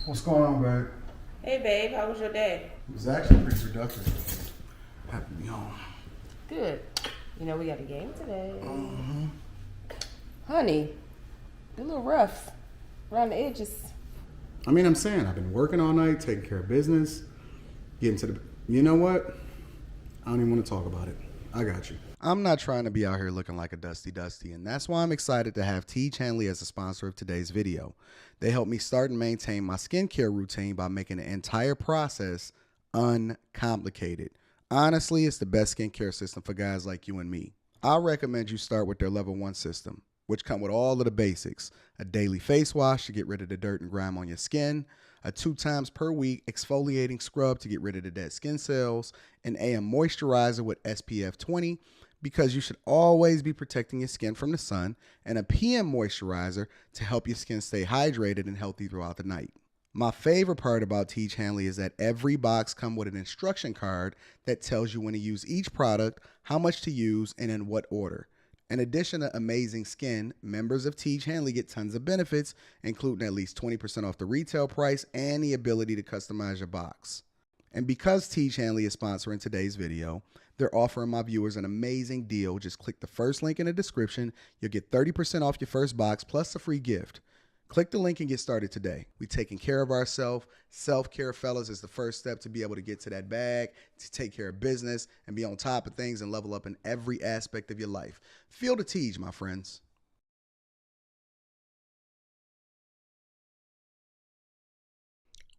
What's going on, babe? Hey babe, how was your day? It was actually pretty productive. Happy to be home. Good. You know we got a game today. Honey, you're a little rough around the edges. I'm saying I've been working all night, taking care of business, getting to the. You know what? I don't even want to talk about it. I got you. I'm not trying to be out here looking like a dusty, and that's why I'm excited to have T. Chanley as a sponsor of today's video. They help me start and maintain my skincare routine by making the entire process uncomplicated. Honestly, it's the best skincare system for guys like you and me. I recommend you start with their level 1 system, which come with all of the basics: a daily face wash to get rid of the dirt and grime on your skin, a 2 times per week exfoliating scrub to get rid of the dead skin cells, an AM moisturizer with SPF 20 because you should always be protecting your skin from the sun, and a PM moisturizer to help your skin stay hydrated and healthy throughout the night. My favorite part about T. Chanley is that every box comes with an instruction card that tells you when to use each product, how much to use, and in what order. In addition to amazing skin, members of T. Chanley get tons of benefits, including at least 20% off the retail price and the ability to customize your box. And because T. Chanley is sponsoring today's video, they're offering my viewers an amazing deal. Just click the first link in the description. You'll get 30% off your first box plus a free gift. Click the link and get started today. We're taking care of ourselves. Self-care, fellas, is the first step to be able to get to that bag, to take care of business, and be on top of things and level up in every aspect of your life. Feel the Teej, my friends.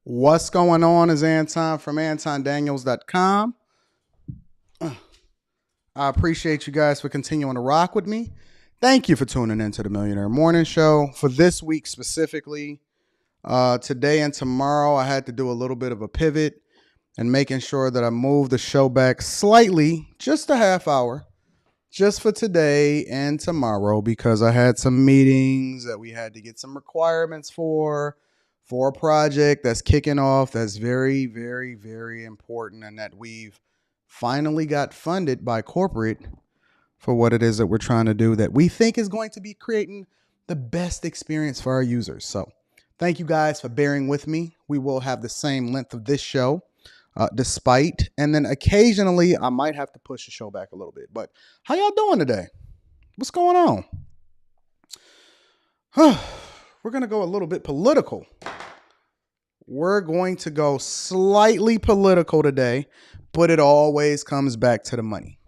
What's going on is Anton from AntonDaniels.com. I appreciate you guys for continuing to rock with me. Thank you for tuning into the Millionaire Morning Show. For this week specifically, today and tomorrow, I had to do a little bit of a pivot and making sure that I moved the show back slightly, just a half hour, just for today and tomorrow, because I had some meetings that we had to get some requirements for a project that's kicking off that's very, very, very important, and that we've finally got funded by corporate for what it is that we're trying to do that we think is going to be creating the best experience for our users. So thank you guys for bearing with me. We will have the same length of this show despite, and then occasionally I might have to push the show back a little bit. But how y'all doing today? What's going on? We're going to go a little bit political. We're going to go slightly political today, but it always comes back to the money.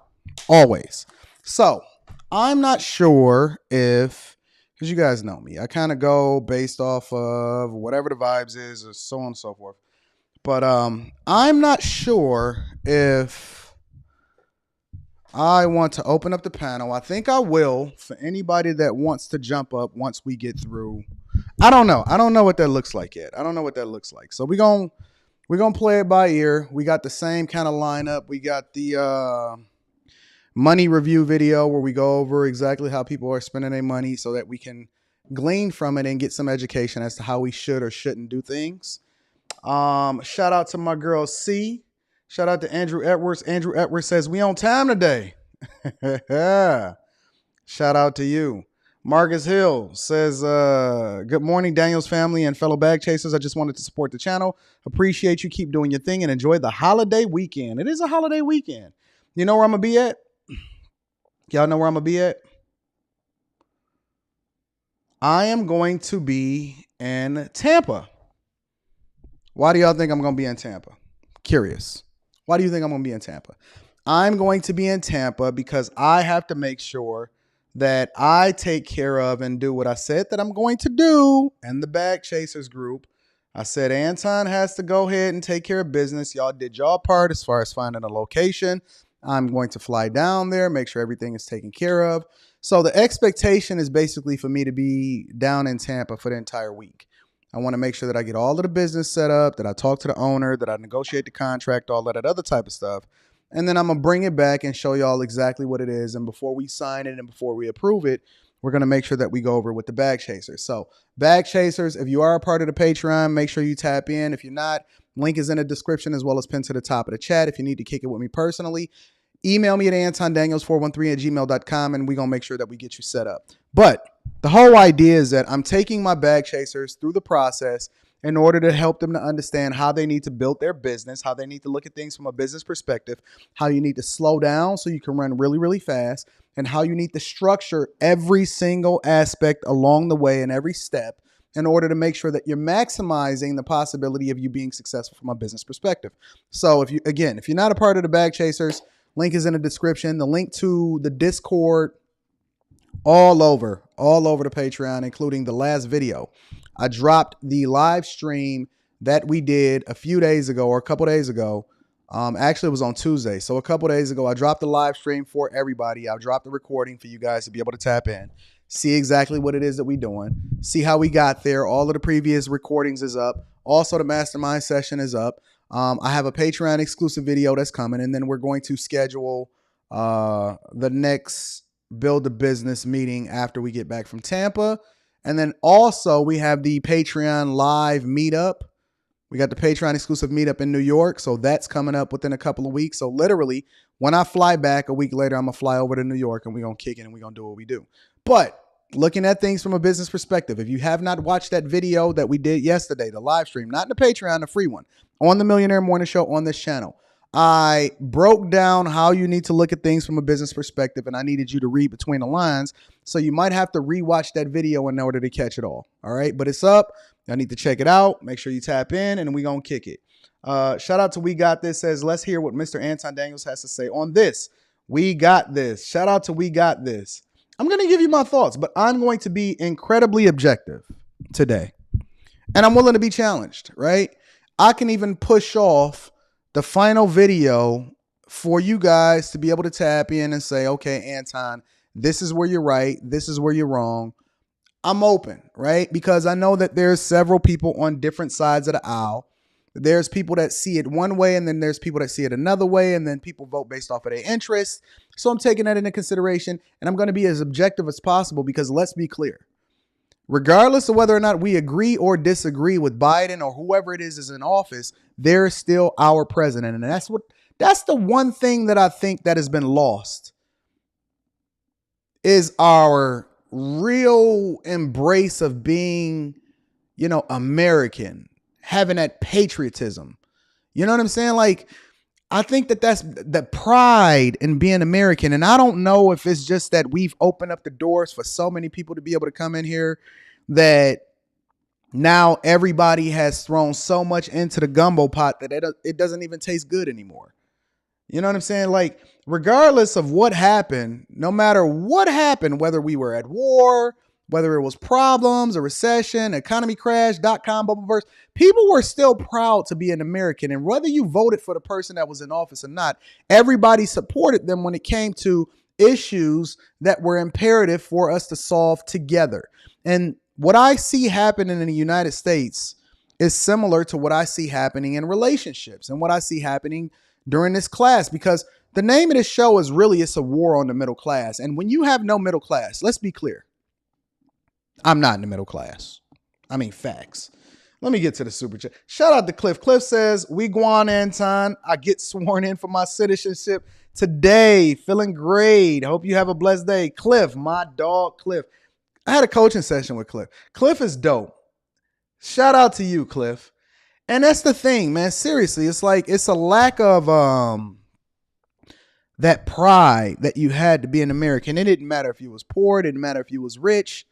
Always. So I'm not sure if, because you guys know me, I kind of go based off of whatever the vibes is, or so on and so forth. But I'm not sure if I want to open up the panel. I think I will for anybody that wants to jump up once we get through. I don't know. I don't know what that looks like yet. I don't know what that looks like. So we're gonna play it by ear. We got the same kind of lineup. We got the money review video where we go over exactly how people are spending their money so that we can glean from it and get some education as to how we should or shouldn't do things. Shout out to my girl C. Shout out to Andrew Edwards. Andrew Edwards says we on time today. Shout out to you. Marcus Hill says, good morning, Daniels family and fellow bag chasers. I just wanted to support the channel. Appreciate you. Keep doing your thing and enjoy the holiday weekend. It is a holiday weekend. You know where I'm going to be at? Y'all know where I'm going to be at? I am going to be in Tampa. Why do y'all think I'm going to be in Tampa? Curious. Why do you think I'm going to be in Tampa? I'm going to be in Tampa because I have to make sure that I take care of and do what I said that I'm going to do in the Bag Chasers group. I said Anton has to go ahead and take care of business. Y'all did y'all part as far as finding a location. I'm going to fly down there, make sure everything is taken care of. So the expectation is basically for me to be down in Tampa for the entire week. I want to make sure that I get all of the business set up, that I talk to the owner, that I negotiate the contract, all that other type of stuff. And then I'm going to bring it back and show y'all exactly what it is. And before we sign it and before we approve it, we're going to make sure that we go over with the Bag Chasers. So Bag Chasers, if you are a part of the Patreon, make sure you tap in. If you're not, link is in the description as well as pinned to the top of the chat. If you need to kick it with me personally, email me at antondaniels413@gmail.com and we're going to make sure that we get you set up. But the whole idea is that I'm taking my Bag Chasers through the process in order to help them to understand how they need to build their business, how they need to look at things from a business perspective, how you need to slow down so you can run really, really fast, and how you need to structure every single aspect along the way and every step in order to make sure that you're maximizing the possibility of you being successful from a business perspective. So if you're not a part of the Bag Chasers, link is in the description. The link to the Discord, all over the Patreon, including the last video. I dropped the live stream that we did a few days ago or a couple days ago. Actually, it was on Tuesday. So a couple days ago, I dropped the live stream for everybody. I dropped the recording for you guys to be able to tap in, see exactly what it is that we're doing, see how we got there. All of the previous recordings is up. Also, the mastermind session is up. I have a Patreon exclusive video that's coming, and then we're going to schedule the next Build a Business meeting after we get back from Tampa. And then also we have the Patreon live meetup. We got the Patreon exclusive meetup in New York. So that's coming up within a couple of weeks. So literally when I fly back a week later, I'm going to fly over to New York and we're going to kick it and we're going to do what we do. But looking at things from a business perspective, if you have not watched that video that we did yesterday, the live stream, not in the Patreon, the free one, on the Millionaire Morning Show on this channel, I broke down how you need to look at things from a business perspective, and I needed you to read between the lines. So you might have to rewatch that video in order to catch it all. All right. But it's up. I need to check it out. Make sure you tap in and we're going to kick it. Shout out to We Got This, says, let's hear what Mr. Anton Daniels has to say on this. We got this. Shout out to We Got This. I'm going to give you my thoughts, but I'm going to be incredibly objective today. And I'm willing to be challenged, right? I can even push off the final video for you guys to be able to tap in and say, okay, Anton, this is where you're right. This is where you're wrong. I'm open, right? Because I know that there's several people on different sides of the aisle. There's people that see it one way, and then there's people that see it another way, and then people vote based off of their interests. So I'm taking that into consideration, and I'm going to be as objective as possible because let's be clear. Regardless of whether or not we agree or disagree with Biden or whoever it is in office, they're still our president. And that's the one thing that I think that has been lost is our real embrace of being, American, having that patriotism. You know what I'm saying? Like, I think that's the pride in being American. And I don't know if it's just that we've opened up the doors for so many people to be able to come in here that now everybody has thrown so much into the gumbo pot that it doesn't even taste good anymore. You know what I'm saying? Like, regardless of what happened, no matter what happened, whether we were at war, whether it was problems, a recession, economy crash, .com bubble burst, people were still proud to be an American. And whether you voted for the person that was in office or not, everybody supported them when it came to issues that were imperative for us to solve together. And what I see happening in the United States is similar to what I see happening in relationships and what I see happening during this class, because the name of this show is really, it's a war on the middle class. And when you have no middle class, let's be clear. I'm not in the middle class. I mean, facts. Let me get to the super chat. Shout out to Cliff. Cliff says, we guan Anton. I get sworn in for my citizenship today. Feeling great. Hope you have a blessed day. Cliff, my dog, Cliff. I had a coaching session with Cliff. Cliff is dope. Shout out to you, Cliff. And that's the thing, man. Seriously, it's like it's a lack of that pride that you had to be an American. It didn't matter if you was poor. It didn't matter if you was rich.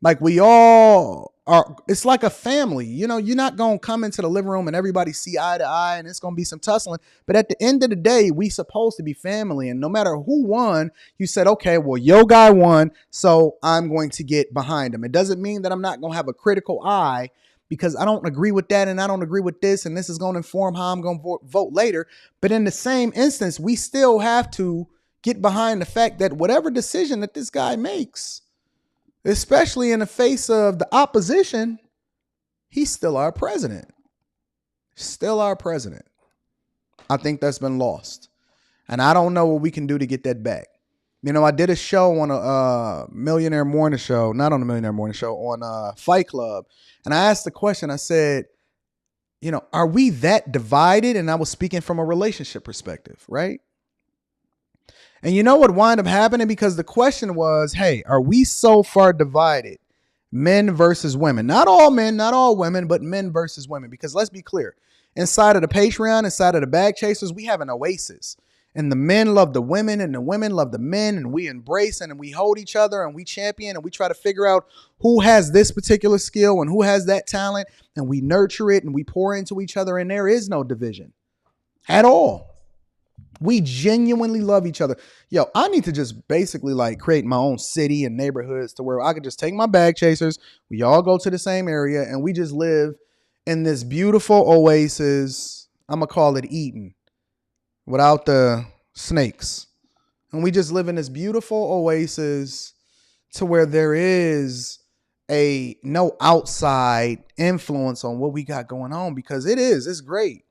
Like, we all are. It's like a family. You know, you're not going to come into the living room and everybody see eye to eye and it's going to be some tussling. But at the end of the day, we supposed to be family. And no matter who won, you said, okay, well, your guy won, so I'm going to get behind him. It doesn't mean that I'm not going to have a critical eye because I don't agree with that and I don't agree with this, and this is going to inform how I'm going to vote later. But in the same instance, we still have to get behind the fact that whatever decision that this guy makes, especially in the face of the opposition, he's still our president. Still our president. I think that's been lost. And I don't know what we can do to get that back. You know, I did a show on a Millionaire Morning Show, not on the Millionaire Morning Show, on Fight Club. And I asked the question, I said, you know, are we that divided? And I was speaking from a relationship perspective, right? And you know what wound up happening? Because the question was, hey, are we so far divided Men versus women. Not all men, not all women, but men versus women. Because let's be clear. Inside of the Patreon, inside of the Bag Chasers, we have an oasis. And the men love the women and the women love the men, and we embrace and we hold each other and we champion and we try to figure out who has this particular skill and who has that talent, and we nurture it and we pour into each other, and there is no division at all. We genuinely love each other. Yo, I need to just basically like create my own city and neighborhoods to where I could just take my Bag Chasers. We all go to the same area and we just live in this beautiful oasis. I'm going to call it Eden without the snakes. And we just live in this beautiful oasis to where there is no outside influence on what we got going on, because it's great.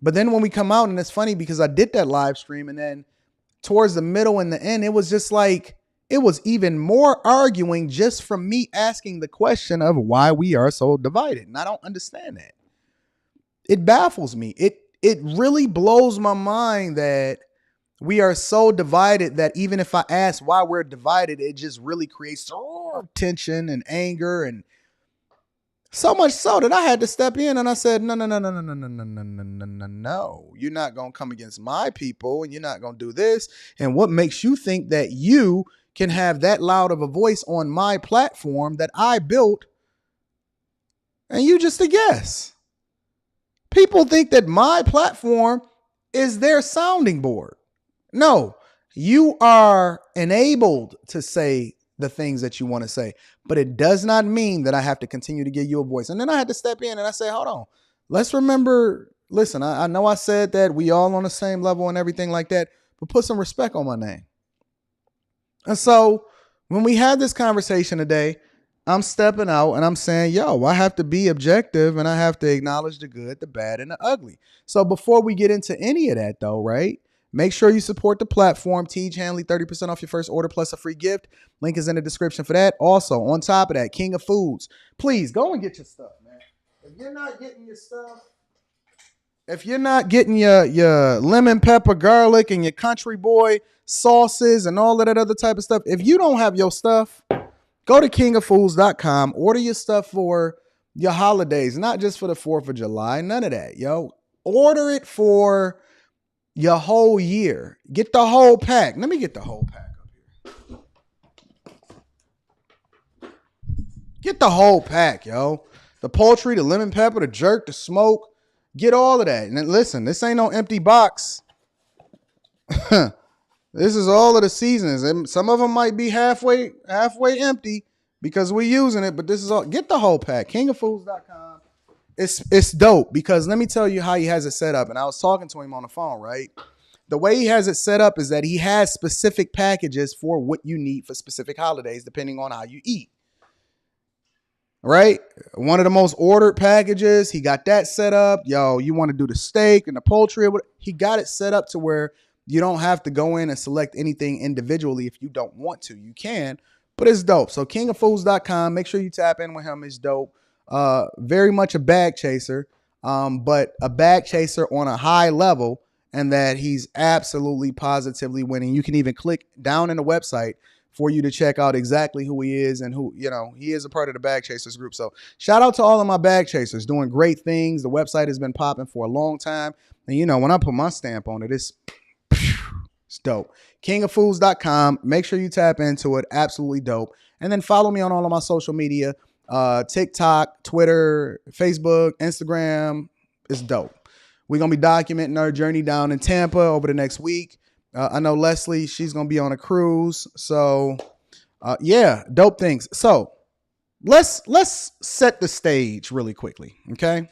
But then when we come out, and it's funny because I did that live stream, and then towards the middle and the end, it was just like, it was even more arguing just from me asking the question of why we are so divided. And I don't understand that. It baffles me. It really blows my mind that we are so divided that even if I ask why we're divided, it just really creates tension and anger, and so much so that I had to step in and I said, no. You're not going to come against my people, and you're not going to do this. And what makes you think that you can have that loud of a voice on my platform that I built, and you just a guess? People think that my platform is their sounding board. No, you are enabled to say the things that you want to say, but it does not mean that I have to continue to give you a voice. And then I had to step in and I say, hold on, let's remember, listen, I know I said that we all on the same level and everything like that, but put some respect on my name. And so when we had this conversation today, I'm stepping out and I'm saying, yo, I have to be objective and I have to acknowledge the good, the bad, and the ugly. So before we get into any of that though, right? Make sure you support the platform. Teej Hanley, 30% off your first order plus a free gift. Link is in the description for that. Also, on top of that, King of Foods. Please go and get your stuff, man. If you're not getting your stuff, if you're not getting your lemon pepper garlic and your country boy sauces and all of that other type of stuff, if you don't have your stuff, go to kingoffoods.com. Order your stuff for your holidays, not just for the 4th of July. None of that, yo. Order it for your whole year. Get the whole pack. Let me get the whole pack up here. Get the whole pack, yo. The poultry, the lemon pepper, the jerk, the smoke. Get all of that. And then, listen, this ain't no empty box. This is all of the seasons. And some of them might be halfway empty because we're using it, but this is all. Get the whole pack. kingoffoods.com. It's dope because let me tell you how he has it set up. And I was talking to him on the phone, right? The way he has it set up is that he has specific packages for what you need for specific holidays, depending on how you eat. Right? One of the most ordered packages, he got that set up. Yo, you want to do the steak and the poultry? He got it set up to where you don't have to go in and select anything individually if you don't want to. You can, but it's dope. So kingoffoods.com, make sure you tap in with him. It's dope. Very much a bag chaser, but a bag chaser on a high level, and that he's absolutely positively winning. You can even click down in the website for you to check out exactly who he is and who, he is a part of the Bag Chasers group. So shout out to all of my bag chasers doing great things. The website has been popping for a long time. And when I put my stamp on it, it's dope. kingoffoods.com. Make sure you tap into it. Absolutely dope. And then follow me on all of my social media. TikTok, Twitter, Facebook, Instagram. It's dope. We're going to be documenting our journey down in Tampa over the next week. I know Leslie, she's going to be on a cruise. So, dope things. So let's set the stage really quickly. Okay.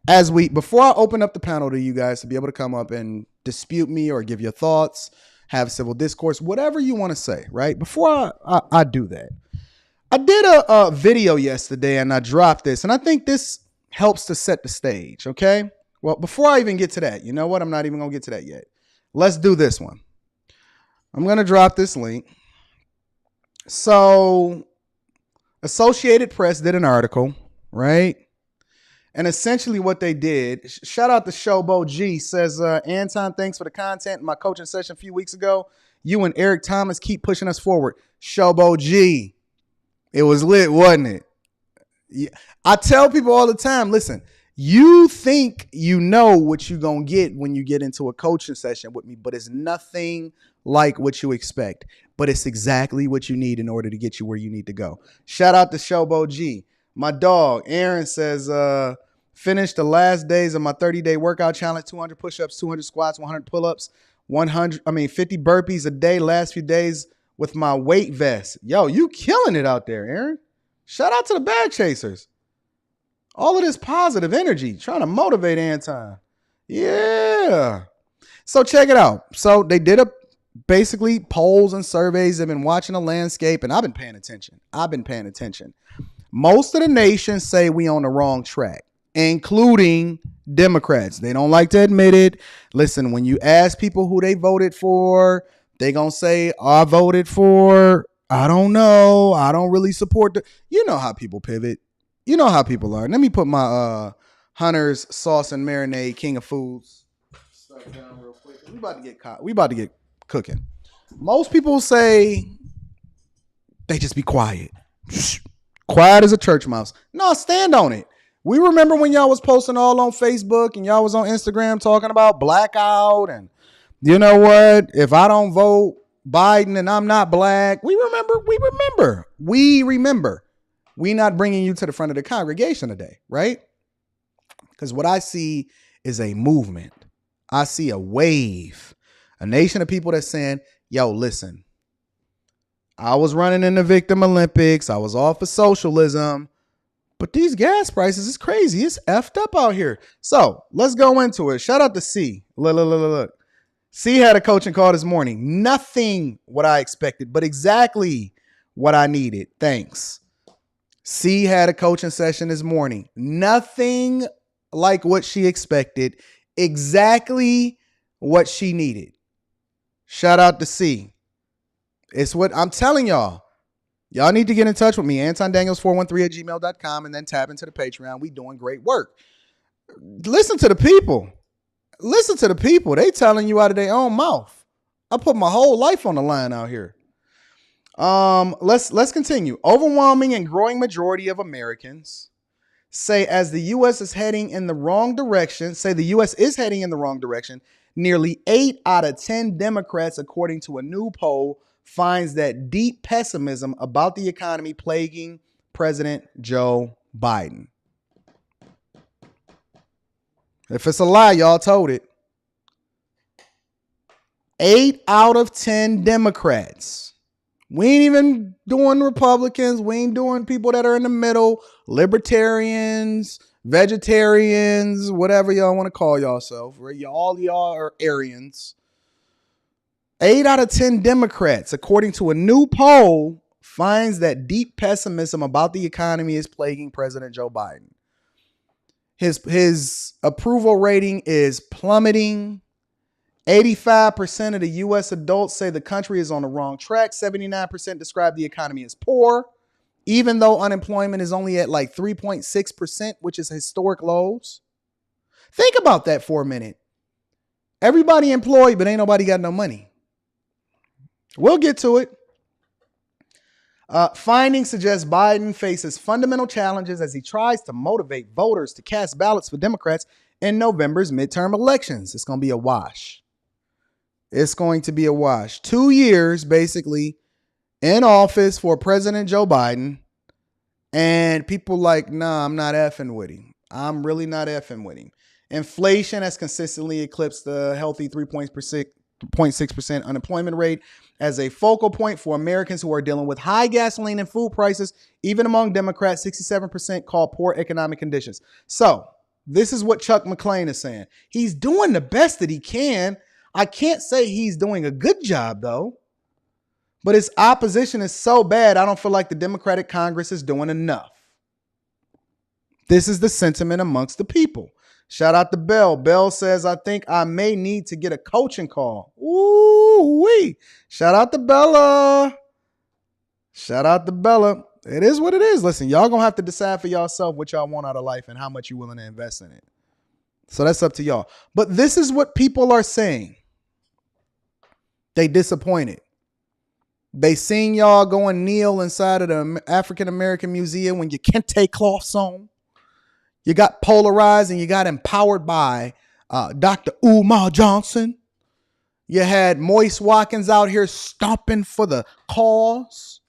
Before I open up the panel to you guys to be able to come up and dispute me or give your thoughts, have civil discourse, whatever you want to say, right? Before I do that, I did a video yesterday and I dropped this, and I think this helps to set the stage, okay? Well, before I even get to that, you know what? I'm not even going to get to that yet. Let's do this one. I'm going to drop this link. So, Associated Press did an article, right? And essentially what they did, shout out to Showbo G, says, Anton, thanks for the content in my coaching session a few weeks ago. You and Eric Thomas keep pushing us forward. Showbo G. It was lit, wasn't it? Yeah. I tell people all the time, listen, you think you know what you're going to get when you get into a coaching session with me, but it's nothing like what you expect. But it's exactly what you need in order to get you where you need to go. Shout out to Showbo G. My dog, Aaron, says, finished the last days of my 30-day workout challenge, 200 push-ups, 200 squats, 100 pull-ups, 50 burpees a day last few days with my weight vest. Yo, you killing it out there, Aaron. Shout out to the bag chasers. All of this positive energy, trying to motivate Anton. Yeah. So check it out. So they did basically polls and surveys. They've been watching the landscape, and I've been paying attention. Most of the nation say we on the wrong track, including Democrats. They don't like to admit it. Listen, when you ask people who they voted for, they gonna say, I voted for, I don't know, I don't really support you know how people pivot. You know how people are. Let me put my Hunter's sauce and marinade king of foods stuff down real quick. We about to get cooking. Most people say they just be quiet. Quiet as a church mouse. No, stand on it. We remember when y'all was posting all on Facebook and y'all was on Instagram talking about blackout and you know what? If I don't vote Biden and I'm not black, we remember. We not bringing you to the front of the congregation today, right? Because what I see is a movement. I see a wave, a nation of people that's saying, yo, listen, I was running in the Victim Olympics. I was all for socialism. But these gas prices is crazy. It's effed up out here. So let's go into it. Shout out to C. Look. C had a coaching call this morning. Nothing what I expected, but exactly what I needed. Thanks. C had a coaching session this morning. Nothing like what she expected. Exactly what she needed. Shout out to C. It's what I'm telling y'all. Y'all need to get in touch with me. AntonDaniels413@gmail.com and then tap into the Patreon. We doing great work. Listen to the people. They telling you out of their own mouth. I put my whole life on the line out here. Let's continue. Overwhelming and growing majority of Americans say the U.S. is heading in the wrong direction. Nearly 8 out of 10 Democrats, according to a new poll, finds that deep pessimism about the economy plaguing President Joe Biden. If it's a lie, y'all told it. 8 out of 10 Democrats. We ain't even doing Republicans. We ain't doing people that are in the middle, libertarians, vegetarians, whatever y'all want to call yourself. Right? All y'all are Aryans. 8 out of 10 Democrats, according to a new poll, finds that deep pessimism about the economy is plaguing President Joe Biden. His approval rating is plummeting. 85% of the U.S. adults say the country is on the wrong track. 79% describe the economy as poor, even though unemployment is only at like 3.6%, which is historic lows. Think about that for a minute. Everybody employed, but ain't nobody got no money. We'll get to it. Findings suggest Biden faces fundamental challenges as he tries to motivate voters to cast ballots for Democrats in November's midterm elections. It's going to be a wash. 2 years, basically, in office for President Joe Biden. And people like, nah, I'm not effing with him. I'm really not effing with him. Inflation has consistently eclipsed the healthy 3.6% unemployment rate as a focal point for Americans who are dealing with high gasoline and food prices. Even among Democrats, 67% call poor economic conditions. So this is what Chuck McLean is saying. He's doing the best that he can. I can't say he's doing a good job, though. But his opposition is so bad, I don't feel like the Democratic Congress is doing enough. This is the sentiment amongst the people. Shout out to Bell. Bell says, I think I may need to get a coaching call. Ooh-wee. Shout out to Bella. It is what it is. Listen, y'all going to have to decide for yourself what y'all want out of life and how much you're willing to invest in it. So that's up to y'all. But this is what people are saying. They disappointed. They seen y'all go and kneel inside of the African American Museum when your kente cloths on. You got polarized and you got empowered by Dr. Umar Johnson. You had Moise Watkins out here stomping for the cause.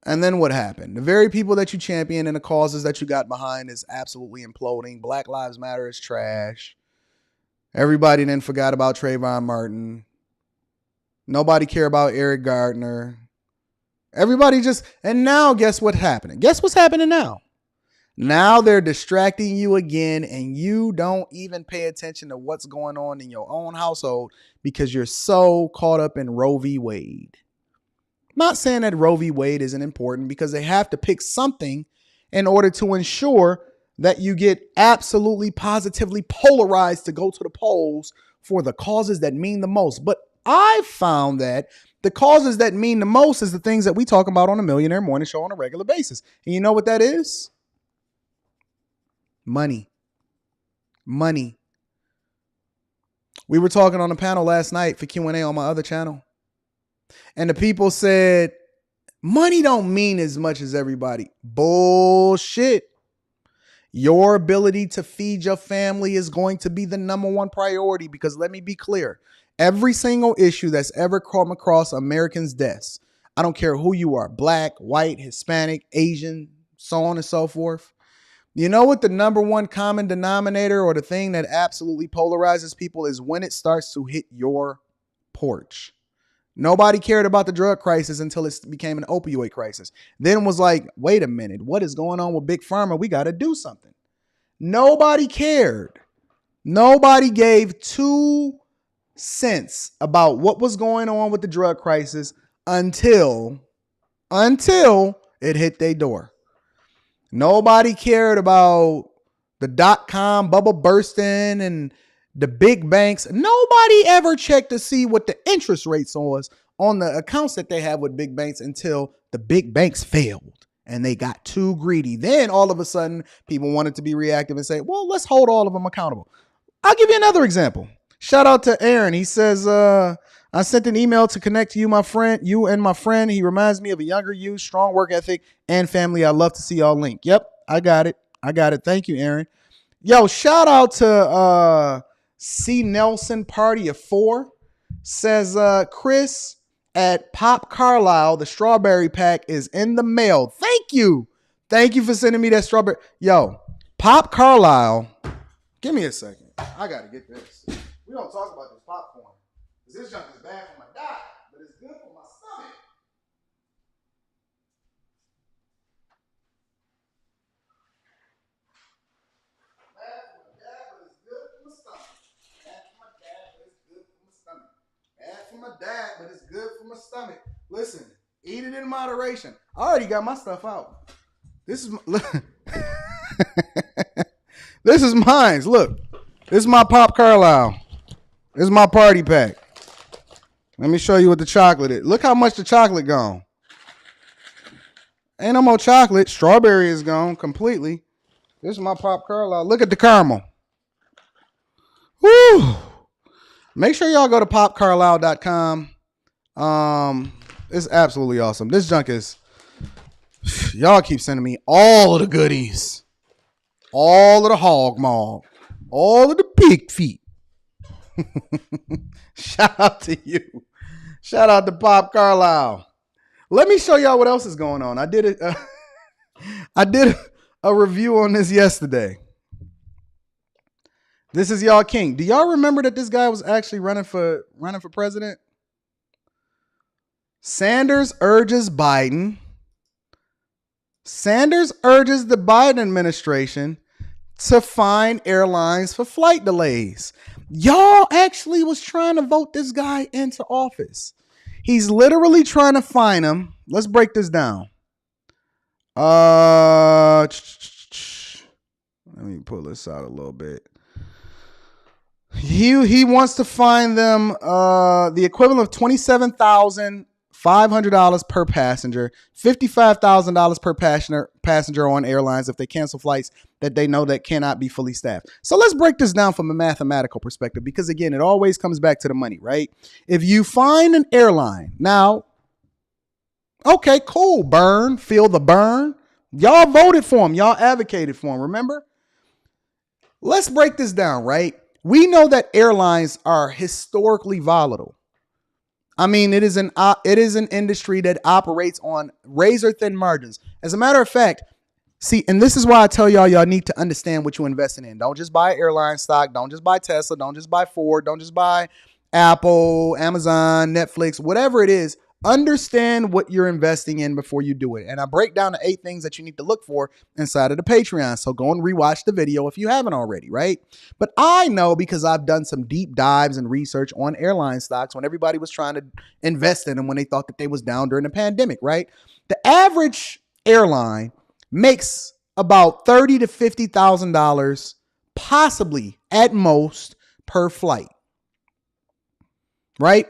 And then what happened? The very people that you champion and the causes that you got behind is absolutely imploding. Black Lives Matter is trash. Everybody then forgot about Trayvon Martin. Nobody care about Eric Gardner. Everybody just, and now guess what's happening? Guess what's happening now? Now they're distracting you again, and you don't even pay attention to what's going on in your own household because you're so caught up in Roe v. Wade. Not saying that Roe v. Wade isn't important, because they have to pick something in order to ensure that you get absolutely positively polarized to go to the polls for the causes that mean the most. But I found that the causes that mean the most is the things that we talk about on the Millionaire Morning Show on a regular basis. And you know what that is? Money. Money. We were talking on a panel last night for Q&A on my other channel. And the people said, money don't mean as much as everybody. Bullshit. Your ability to feed your family is going to be the number one priority, because let me be clear. Every single issue that's ever come across Americans' desks, I don't care who you are, black, white, Hispanic, Asian, so on and so forth. You know what the number one common denominator, or the thing that absolutely polarizes people, is when it starts to hit your porch. Nobody cared about the drug crisis until it became an opioid crisis. Then was like, wait a minute, what is going on with Big Pharma? We got to do something. Nobody cared. Nobody gave 2 cents about what was going on with the drug crisis until it hit their door. Nobody cared about the .com bubble bursting and the big banks. Nobody ever checked to see what the interest rates was on the accounts that they have with big banks until the big banks failed and they got too greedy. Then all of a sudden, people wanted to be reactive and say, well, let's hold all of them accountable. I'll give you another example. Shout out to Aaron. He says, I sent an email to connect to you, my friend, you and my friend. He reminds me of a younger you, strong work ethic and family. I'd love to see y'all link. Yep, I got it. Thank you, Aaron. Yo, shout out to C. Nelson Party of 4. Says, Chris at Pop Carlisle, the strawberry pack is in the mail. Thank you. Thank you for sending me that strawberry. Yo, Pop Carlisle. Give me a second. I got to get this. We don't talk about this popcorn. This junk is bad for my diet, but it's good for my stomach. Bad for my dad, but it's good for my stomach. Bad for my dad, but it's good for my stomach. Bad for my dad, but it's good for my stomach. Listen, eat it in moderation. I already got my stuff out. This is this is mine. Look, this is my Pop Carlisle. This is my party pack. Let me show you what the chocolate is. Look how much the chocolate gone. Ain't no more chocolate. Strawberry is gone completely. This is my Pop Carlisle. Look at the caramel. Woo! Make sure y'all go to popcarlisle.com. It's absolutely awesome. This junk is, y'all keep sending me all of the goodies. All of the hog maw. All of the pig feet. Shout out to you. Shout out to Pop Carlisle. Let me show y'all what else is going on. I did a review on this yesterday. This is y'all king. Do y'all remember that this guy was actually running for president? Sanders urges the Biden administration to fine airlines for flight delays. Y'all actually was trying to vote this guy into office. He's literally trying to fine him. Let's break this down. Let me pull this out a little bit. He wants to fine them the equivalent of $27,500 per passenger, $55,000 per passenger on airlines if they cancel flights that they know that cannot be fully staffed. So let's break this down from a mathematical perspective, because again, it always comes back to the money, right? If you fine an airline, now Okay, cool. Burn, feel the burn. Y'all voted for him. Y'all advocated for him. Remember? Let's break this down, right? We know that airlines are historically volatile. I mean, it is an industry that operates on razor thin margins. As a matter of fact, see, and this is why I tell y'all need to understand what you're investing in. Don't just buy airline stock. Don't just buy Tesla. Don't just buy Ford. Don't just buy Apple, Amazon, Netflix, whatever it is. Understand what you're investing in before you do it. And I break down the 8 things that you need to look for inside of the Patreon. So go and rewatch the video if you haven't already, right? But I know because I've done some deep dives and research on airline stocks when everybody was trying to invest in them when they thought that they was down during the pandemic, right? The average airline makes about $30,000 to $50,000, possibly at most, per flight, right?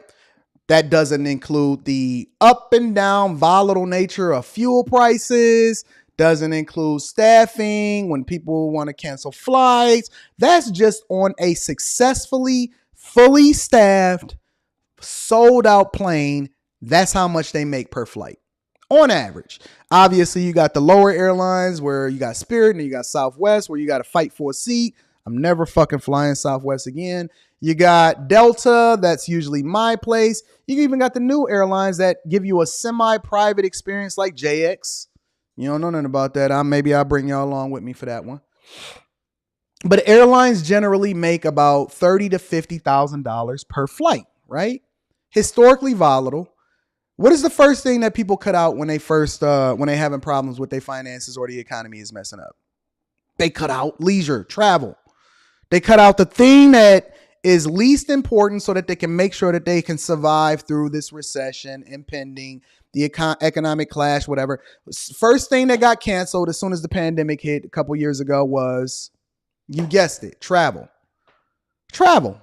That doesn't include the up and down volatile nature of fuel prices, doesn't include staffing when people want to cancel flights. That's just on a successfully, fully staffed, sold out plane. That's how much they make per flight on average. Obviously, you got the lower airlines where you got Spirit and you got Southwest where you got to fight for a seat. I'm never fucking flying Southwest again. You got Delta, that's usually my place. You even got the new airlines that give you a semi-private experience like JX. You don't know nothing about that. Maybe I'll bring y'all along with me for that one. But airlines generally make about $30,000 to $50,000 per flight, right? Historically volatile. What is the first thing that people cut out when they having problems with their finances or the economy is messing up? They cut out leisure, travel. They cut out the thing that is least important so that they can make sure that they can survive through this recession, impending, the economic clash, whatever. First thing that got canceled as soon as the pandemic hit a couple years ago was, you guessed it, travel. Travel.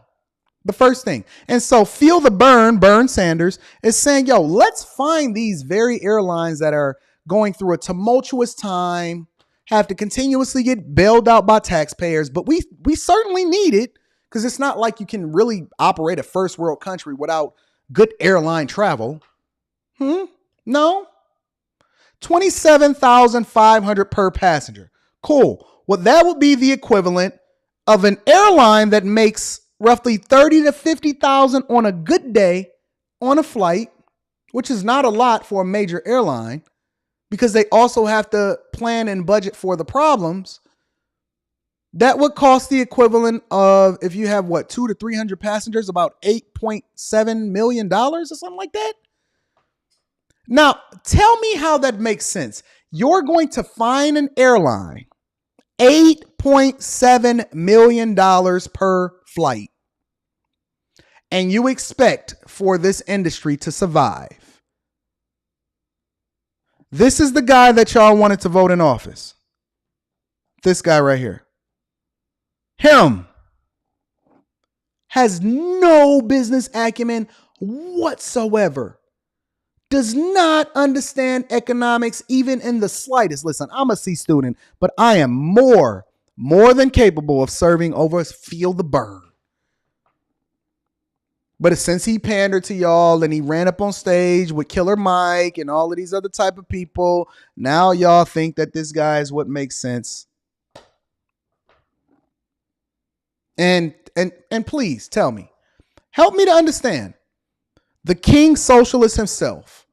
The first thing. And so Feel the Burn, Burn Sanders, is saying, yo, let's find these very airlines that are going through a tumultuous time, have to continuously get bailed out by taxpayers, but we certainly need it because it's not like you can really operate a first world country without good airline travel. No. $27,500 per passenger. Cool. Well, that would be the equivalent of an airline that makes roughly $30,000 to $50,000 on a good day on a flight, which is not a lot for a major airline because they also have to plan and budget for the problems. That would cost the equivalent of, if you have 200 to 300 passengers, about $8.7 million or something like that. Now, tell me how that makes sense. You're going to find an airline, $8.7 million per flight, and you expect for this industry to survive. This is the guy that y'all wanted to vote in office. This guy right here. Him has no business acumen whatsoever. Does not understand economics even in the slightest. Listen, I'm a C student, but I am more than capable of serving over Feel the Burn. But since he pandered to y'all and he ran up on stage with Killer Mike and all of these other type of people, now y'all think that this guy is what makes sense. And please tell me, help me to understand. The king socialist himself,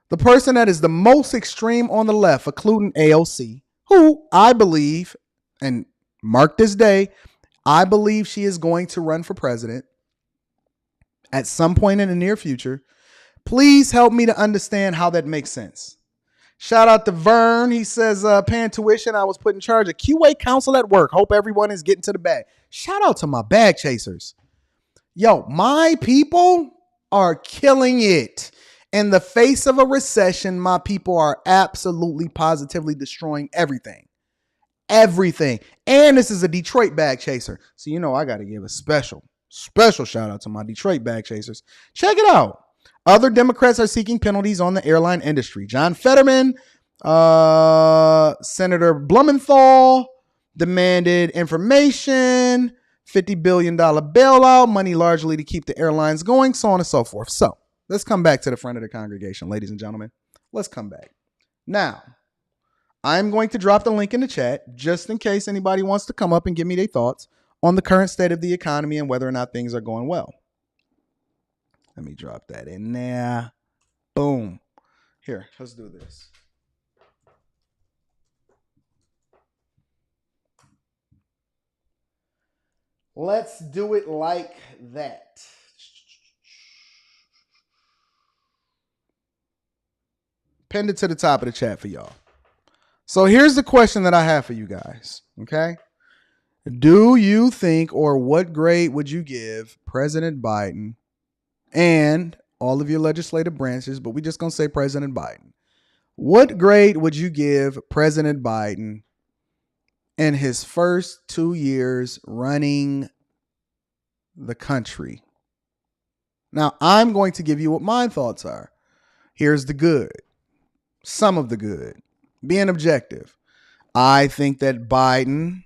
the person that is the most extreme on the left, including AOC, who I believe, and mark this day, I believe she is going to run for president at some point in the near future. Please help me to understand how that makes sense. Shout out to Vern. He says, paying tuition, I was put in charge of QA council at work. Hope everyone is getting to the bag. Shout out to my bag chasers. Yo, my people are killing it. In the face of a recession, my people are absolutely positively destroying everything. Everything. And this is a Detroit bag chaser. So, I got to give a special shout out to my Detroit bag chasers. Check it out. Other Democrats are seeking penalties on the airline industry. John Fetterman, Senator Blumenthal demanded information, $50 billion bailout, money largely to keep the airlines going, so on and so forth. So let's come back to the front of the congregation, ladies and gentlemen. Let's come back. Now, I'm going to drop the link in the chat just in case anybody wants to come up and give me their thoughts on the current state of the economy and whether or not things are going well. Let me drop that in there. Boom. Here, let's do this. Let's do it like that. Pinned it to the top of the chat for y'all. So here's the question that I have for you guys. Okay. Do you think, or what grade would you give President Biden and all of your legislative branches, but we're just going to say President Biden? What grade would you give President Biden in his first 2 years running the country? Now, I'm going to give you what my thoughts are. Here's the good. Some of the good. Being objective. I think that Biden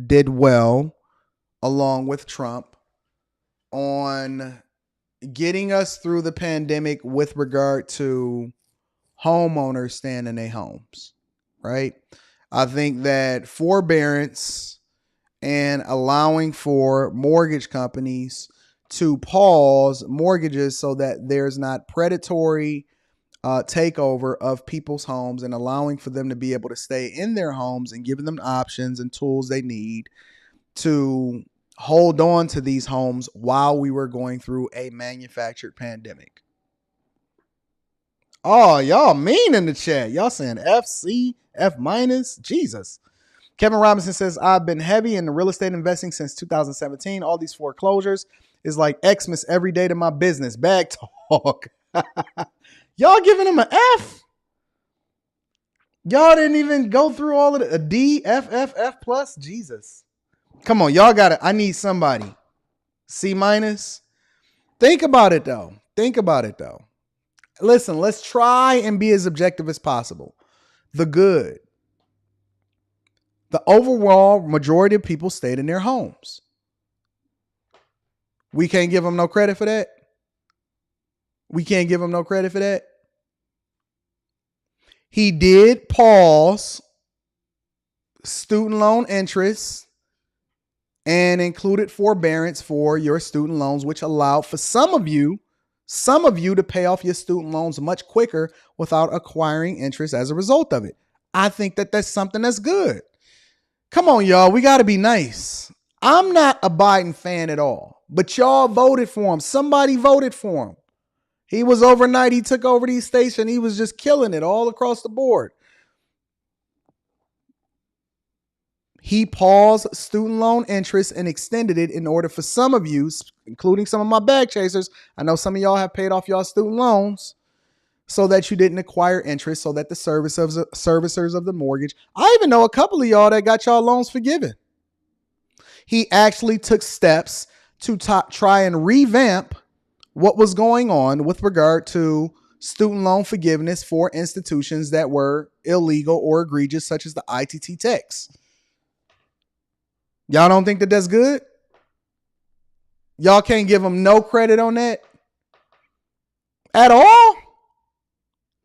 did well, along with Trump, on getting us through the pandemic with regard to homeowners staying in their homes, right? I think that forbearance and allowing for mortgage companies to pause mortgages so that there's not predatory takeover of people's homes and allowing for them to be able to stay in their homes and giving them options and tools they need to hold on to these homes while we were going through a manufactured pandemic. Oh, y'all mean in the chat. Y'all saying F, C, F minus. Jesus. Kevin Robinson says, I've been heavy in the real estate investing since 2017. All these foreclosures is like Xmas every day to my business. Bag talk. Y'all giving him an F? Y'all didn't even go through all of a D, F, F, F plus? Jesus. Come on, y'all got it. I need somebody. C minus. Think about it, though. Listen, let's try and be as objective as possible. The good. The overall majority of people stayed in their homes. We can't give them no credit for that. He did pause student loan interest and included forbearance for your student loans, which allowed for some of you to pay off your student loans much quicker without acquiring interest as a result of it. I think that that's something that's good. Come on, y'all. We got to be nice. I'm not a Biden fan at all, but y'all voted for him. Somebody voted for him. He was overnight. He took over these states and he was just killing it all across the board. He paused student loan interest and extended it in order for some of you, including some of my bag chasers. I know some of y'all have paid off y'all student loans so that you didn't acquire interest, so that the servicers of the mortgage. I even know a couple of y'all that got y'all loans forgiven. He actually took steps to try and revamp what was going on with regard to student loan forgiveness for institutions that were illegal or egregious, such as the ITT techs. Y'all don't think that that's good? Y'all can't give him no credit on that at all?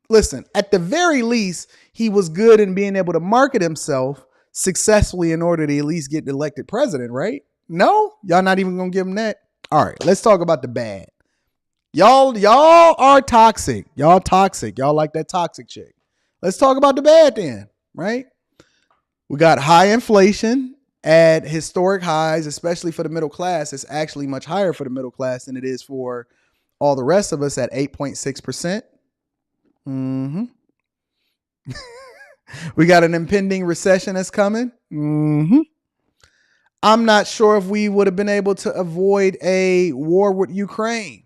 Listen, at the very least, he was good in being able to market himself successfully in order to at least get elected president, right? No? Y'all not even going to give him that? All right, let's talk about the bad. Y'all are toxic. Y'all toxic. Y'all like that toxic chick. Let's talk about the bad then, right? We got high inflation at historic highs, especially for the middle class. It's actually much higher for the middle class than it is for all the rest of us at 8.6%. We got an impending recession that's coming. I'm not sure if we would have been able to avoid a war with Ukraine,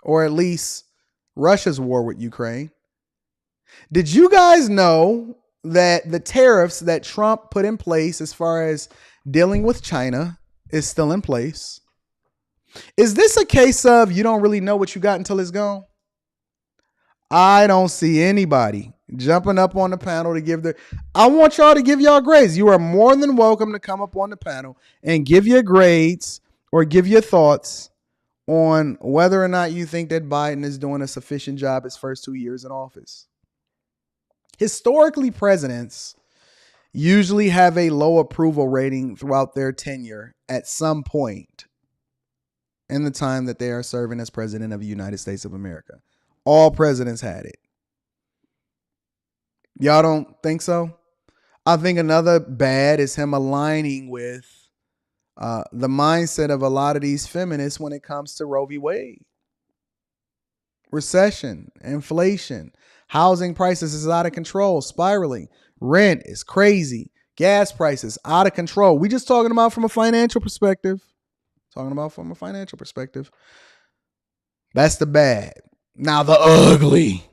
or at least Russia's war with Ukraine. Did you guys know that the tariffs that Trump put in place as far as dealing with China is still in place? Is this a case of you don't really know what you got until it's gone? I don't see anybody jumping up on the panel to give I want y'all to give y'all grades. You are more than welcome to come up on the panel and give your grades or give your thoughts on whether or not you think that Biden is doing a sufficient job his first 2 years in office. Historically, presidents usually have a low approval rating throughout their tenure at some point in the time that they are serving as president of the United States of America. All presidents had it. Y'all don't think so? I think another bad is him aligning with the mindset of a lot of these feminists when it comes to Roe v. Wade. Recession, inflation, housing prices is out of control, spiraling. Rent is crazy. Gas prices out of control. We just talking about from a financial perspective. That's the bad. Now the ugly.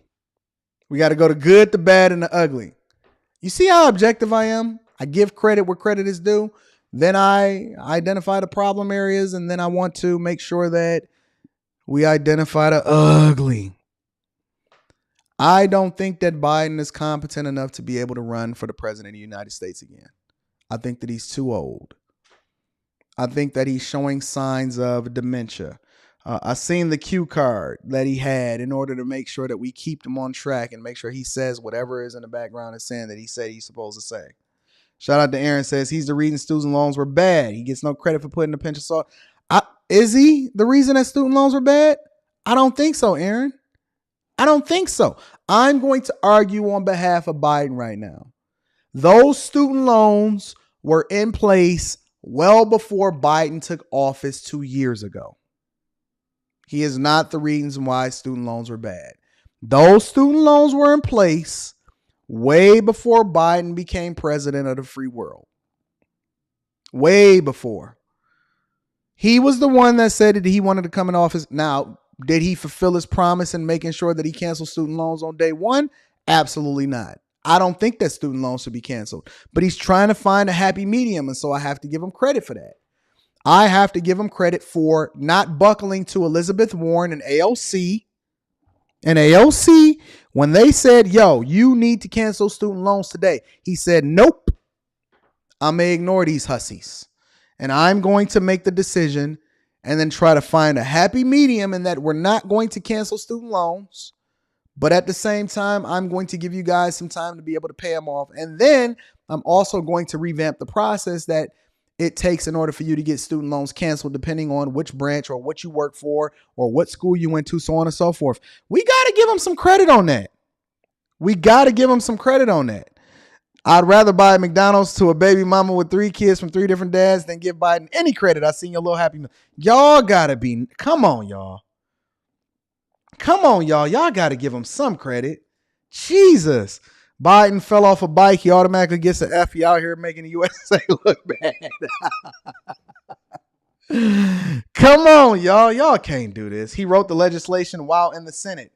We got to go to good, the bad, and the ugly. You see how objective I am? I give credit where credit is due. Then I identify the problem areas, and then I want to make sure that we identify the ugly. I don't think that Biden is competent enough to be able to run for the president of the United States again. I think that he's too old. I think that he's showing signs of dementia. I seen the cue card that he had in order to make sure that we keep him on track and make sure he says whatever is in the background is saying that he said he's supposed to say. Shout out to Aaron, says he's the reason student loans were bad. He gets no credit for putting a pinch of salt. Is he the reason that student loans were bad? I don't think so, Aaron. I don't think so. I'm going to argue on behalf of Biden right now. Those student loans were in place well before Biden took office 2 years ago. He is not the reason why student loans were bad. Those student loans were in place way before Biden became president of the free world. Way before. He was the one that said that he wanted to come in office. Now, did he fulfill his promise in making sure that he canceled student loans on day one? Absolutely not. I don't think that student loans should be canceled, but he's trying to find a happy medium. And so I have to give him credit for that. I have to give him credit for not buckling to Elizabeth Warren and AOC. And AOC, when they said, yo, you need to cancel student loans today, he said, nope, I may ignore these hussies. And I'm going to make the decision and then try to find a happy medium in that we're not going to cancel student loans. But at the same time, I'm going to give you guys some time to be able to pay them off. And then I'm also going to revamp the process that it takes in order for you to get student loans canceled, depending on which branch or what you work for or what school you went to, so on and so forth. We got to give them some credit on that. I'd rather buy a McDonald's to a baby mama with 3 kids from 3 different dads than give Biden any credit. I seen your little happy meal. Y'all got to be, come on, y'all. Y'all got to give him some credit. Jesus. Biden fell off a bike. He automatically gets an F. He out here making the USA look bad. Come on, y'all. Y'all can't do this. He wrote the legislation while in the Senate.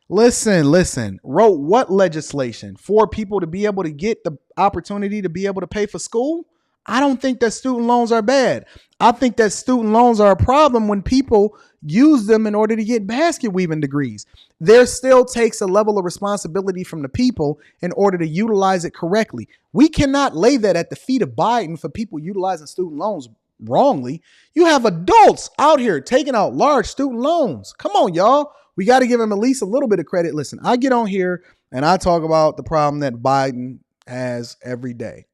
Listen. Wrote what legislation? For people to be able to get the opportunity to be able to pay for school? I don't think that student loans are bad. I think that student loans are a problem when people use them in order to get basket weaving degrees. There still takes a level of responsibility from the people in order to utilize it correctly. We cannot lay that at the feet of Biden for people utilizing student loans wrongly. You have adults out here taking out large student loans. Come on, y'all. We got to give him at least a little bit of credit. Listen, I get on here and I talk about the problem that Biden has every day.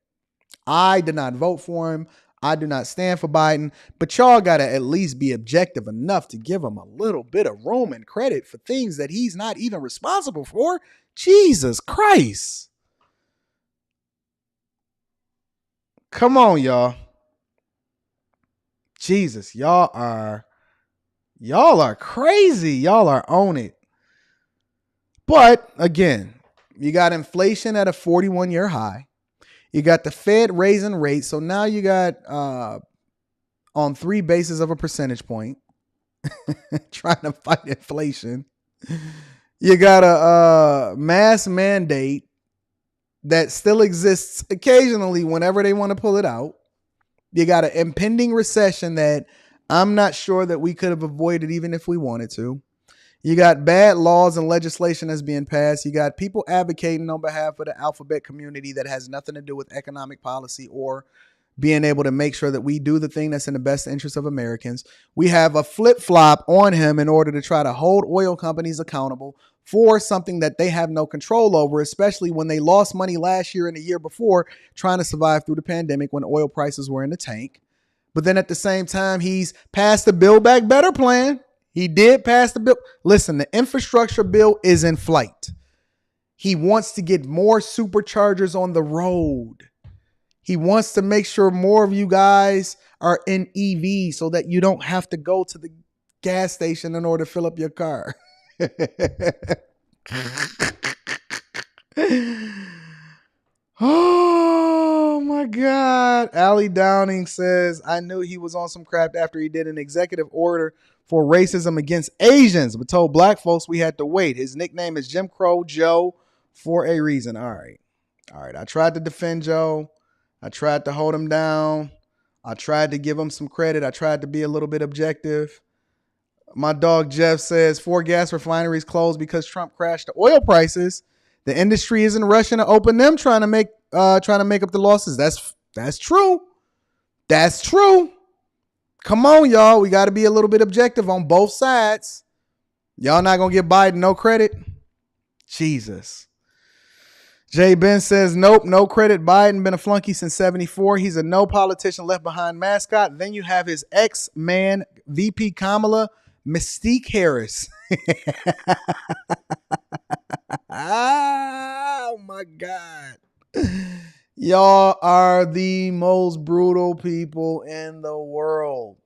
I did not vote for him. I do not stand for Biden, but y'all got to at least be objective enough to give him a little bit of room and credit for things that he's not even responsible for. Jesus Christ. Come on, y'all. Jesus, y'all are crazy. Y'all are on it. But again, you got inflation at a 41-year high. You got the Fed raising rates. So now you got on 3 bases of a percentage point trying to fight inflation. You got a mass mandate that still exists occasionally whenever they want to pull it out. You got an impending recession that I'm not sure that we could have avoided even if we wanted to. You got bad laws and legislation that's being passed. You got people advocating on behalf of the alphabet community that has nothing to do with economic policy or being able to make sure that we do the thing that's in the best interest of Americans. We have a flip-flop on him in order to try to hold oil companies accountable for something that they have no control over, especially when they lost money last year and the year before trying to survive through the pandemic when oil prices were in the tank. But then at the same time, he's passed the Build Back Better plan. He did pass the bill. Listen, the infrastructure bill is in flight. He wants to get more superchargers on the road. He wants to make sure more of you guys are in EV so that you don't have to go to the gas station in order to fill up your car. Oh my God. Allie Downing says, I knew he was on some crap after he did an executive order for racism against Asians, but told black folks we had to wait. His nickname is Jim Crow Joe for a reason. All right. I tried to defend Joe. I tried to hold him down. I tried to give him some credit. I tried to be a little bit objective. My dog Jeff says 4 gas refineries closed because Trump crashed the oil prices. The industry isn't rushing to open them, trying to make up the losses. That's true. That's true. Come on, y'all. We got to be a little bit objective on both sides. Y'all not gonna give Biden no credit. Jesus. Jay Ben says, nope, no credit. Biden been a flunky since 74. He's a no politician left behind mascot. Then you have his ex-man, VP Kamala Mystique Harris. Oh, my God. Y'all are the most brutal people in the world.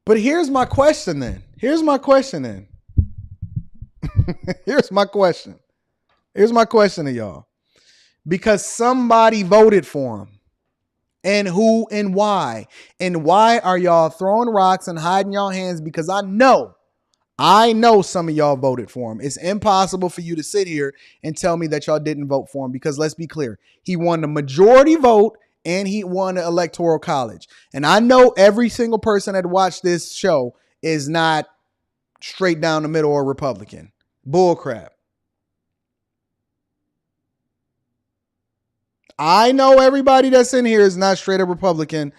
But here's my question then. Here's my question to y'all. Because somebody voted for him. And who and why? And why are y'all throwing rocks and hiding y'all hands? Because I know some of y'all voted for him. It's impossible for you to sit here and tell me that y'all didn't vote for him. Because let's be clear. He won the majority vote and he won the electoral college. And I know every single person that watched this show is not straight down the middle or Republican. Bull crap. I know everybody that's in here is not straight up Republican.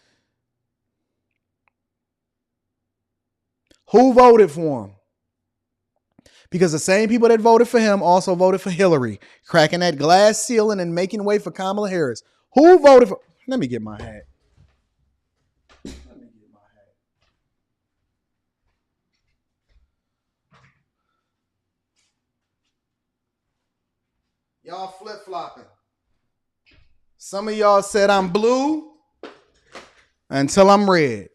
Who voted for him? Because the same people that voted for him also voted for Hillary, cracking that glass ceiling and making way for Kamala Harris. Who voted for? Let me get my hat. Y'all flip-flopping. Some of y'all said I'm blue until I'm red.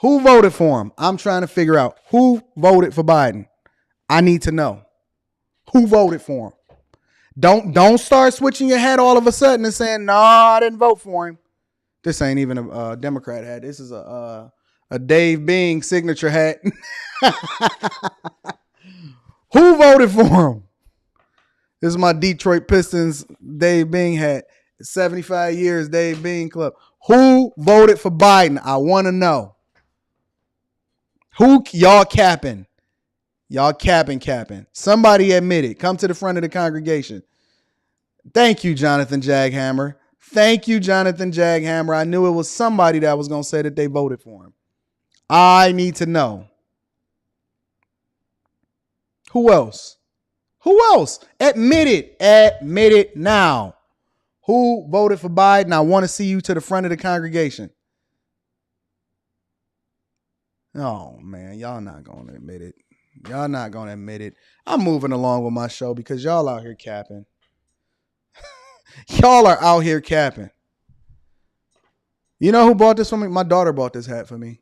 Who voted for him? I'm trying to figure out who voted for Biden. I need to know who voted for him. Don't start switching your hat all of a sudden and saying, no, I didn't vote for him. This ain't even a Democrat hat. This is a Dave Bing signature hat. Who voted for him? This is my Detroit Pistons Dave Bing hat. 75 years Dave Bing Club. Who voted for Biden? I want to know. Who y'all capping? Y'all capping. Somebody admit it. Come to the front of the congregation. Thank you, Jonathan Jaghammer. I knew it was somebody that was going to say that they voted for him. I need to know. Who else? Admit it now. Who voted for Biden? I want to see you to the front of the congregation. Oh, man, y'all not going to admit it. I'm moving along with my show because y'all out here capping. Y'all are out here capping. You know who bought this for me? My daughter bought this hat for me.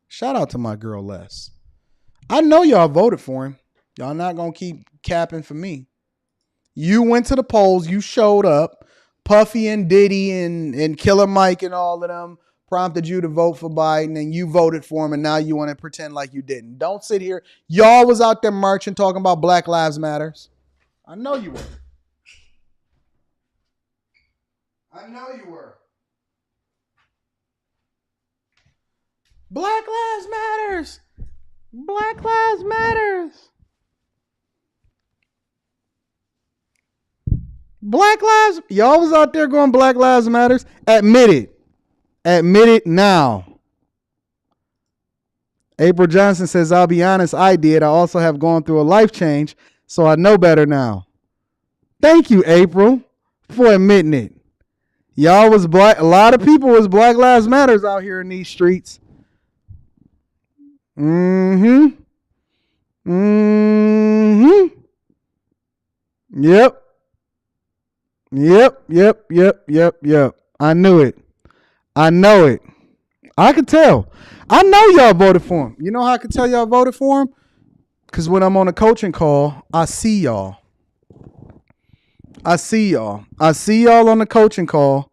Shout out to my girl Les. I know y'all voted for him. Y'all not going to keep capping for me. You went to the polls. You showed up. Puffy and Diddy and Killer Mike and all of them prompted you to vote for Biden, and you voted for him, and now you want to pretend like you didn't. Don't sit here. Y'all was out there marching, talking about Black Lives Matters. I know you were. Black Lives Matters. Black Lives Matters. Black Lives, y'all was out there going Black Lives Matters. Admit it. Admit it now. April Johnson says, I'll be honest, I did. I also have gone through a life change, so I know better now. Thank you, April, for admitting it. Y'all was black. A lot of people was Black Lives Matters out here in these streets. Mm-hmm. Mm-hmm. Yep. Yep. I knew it. I know it. I could tell. I know y'all voted for him. You know how I could tell y'all voted for him? Because when I'm on a coaching call, I see y'all. I see y'all on the coaching call,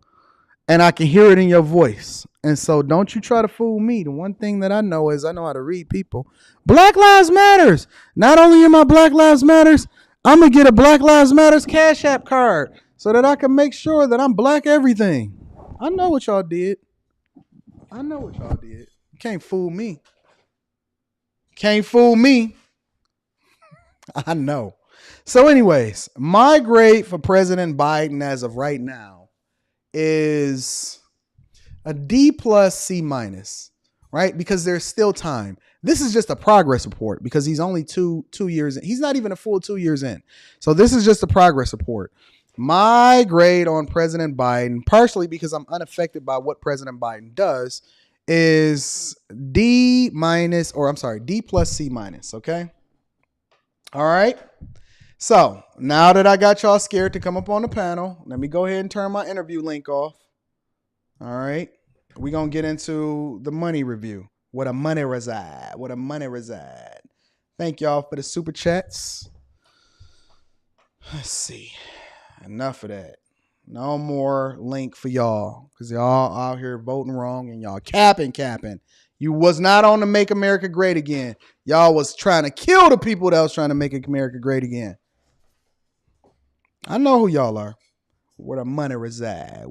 and I can hear it in your voice. And so don't you try to fool me. The one thing that I know is I know how to read people. Black Lives Matters. Not only am I Black Lives Matters, I'm going to get a Black Lives Matters Cash App card so that I can make sure that I'm black everything. I know what y'all did. You can't fool me. I know. So anyways, my grade for President Biden as of right now is a D plus C minus, right? Because there's still time. This is just a progress report because he's only two years in. He's not even a full 2 years in. So this is just a progress report. My grade on President Biden, partially because I'm unaffected by what President Biden does, is D plus C minus, okay? All right. So now that I got y'all scared to come up on the panel, let me go ahead and turn my interview link off. All right. We're going to get into the money review. Where the money reside. Thank y'all for the super chats. Let's see. Enough of that. No more link for y'all. Because y'all out here voting wrong and y'all capping. You was not on to Make America Great Again. Y'all was trying to kill the people that was trying to make America great again. I know who y'all are. Where the money reside.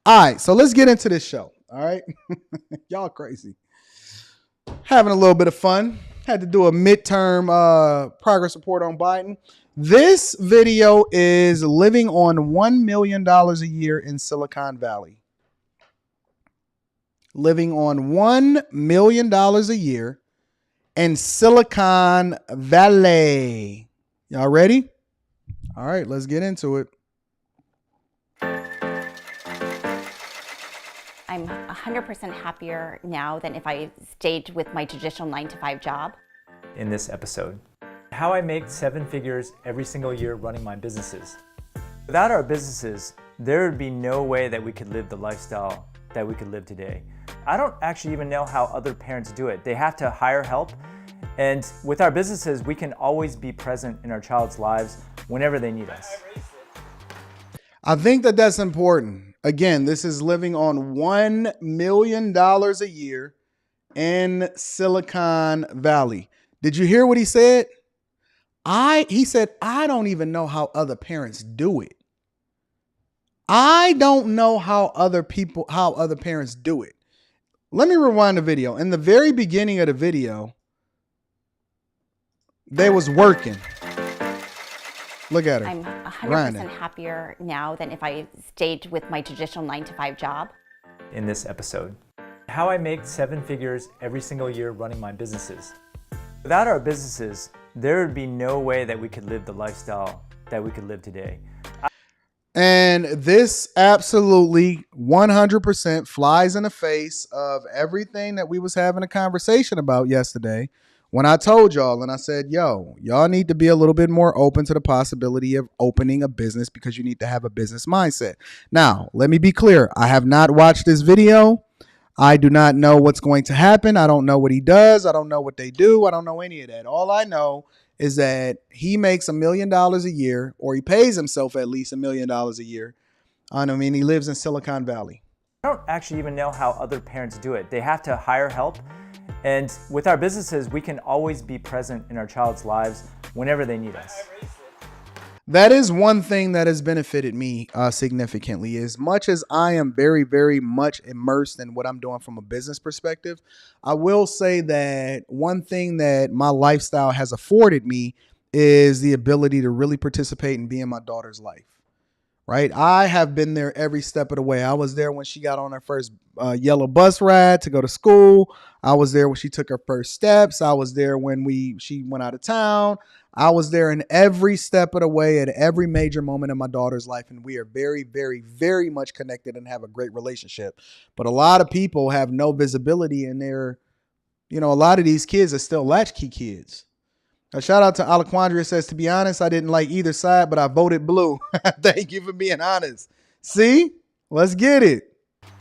All right, so let's get into this show. All right. Y'all crazy. Having a little bit of fun. Had to do a midterm progress report on Biden. This video is living on $1 million a year in Silicon Valley. Living on $1 million a year in Silicon Valley. Y'all ready? All right, let's get into it. I'm 100% happier now than if I stayed with my traditional 9-to-5 job. In this episode, how I make 7 figures every single year running my businesses. Without our businesses, there would be no way that we could live the lifestyle that we could live today. I don't actually even know how other parents do it. They have to hire help. And with our businesses, we can always be present in our child's lives whenever they need us. I think that that's important. Again, this is living on $1 million a year in Silicon Valley. Did you hear what he said? He said, I don't even know how other parents do it. I don't know how other parents do it. Let me rewind the video. In the very beginning of the video, they was working. Look at her. I'm 100% grinding. happier now than if I stayed with my traditional 9-to-5 job. In this episode, how I make 7 figures every single year running my businesses. Without our businesses, there would be no way that we could live the lifestyle that we could live today. And this absolutely 100% flies in the face of everything that we was having a conversation about yesterday when I told y'all and I said, yo, y'all need to be a little bit more open to the possibility of opening a business because you need to have a business mindset. Now, let me be clear. I have not watched this video. I do not know what's going to happen. I don't know what he does. I don't know what they do. I don't know any of that. All I know is that he makes $1 million a year, or he pays himself at least $1 million a year. He lives in Silicon Valley. I don't actually even know how other parents do it. They have to hire help. And with our businesses, we can always be present in our child's lives whenever they need us. That is one thing that has benefited me significantly. As much as I am very, very much immersed in what I'm doing from a business perspective, I will say that one thing that my lifestyle has afforded me is the ability to really participate and be in my daughter's life. Right? I have been there every step of the way. I was there when she got on her first yellow bus ride to go to school. I was there when she took her first steps. I was there when she went out of town. I was there in every step of the way at every major moment in my daughter's life. And we are very, very, very much connected and have a great relationship. But a lot of people have no visibility in their, a lot of these kids are still latchkey kids. A shout out to Alaquandria says, to be honest, I didn't like either side, but I voted blue. Thank you for being honest. See, let's get it.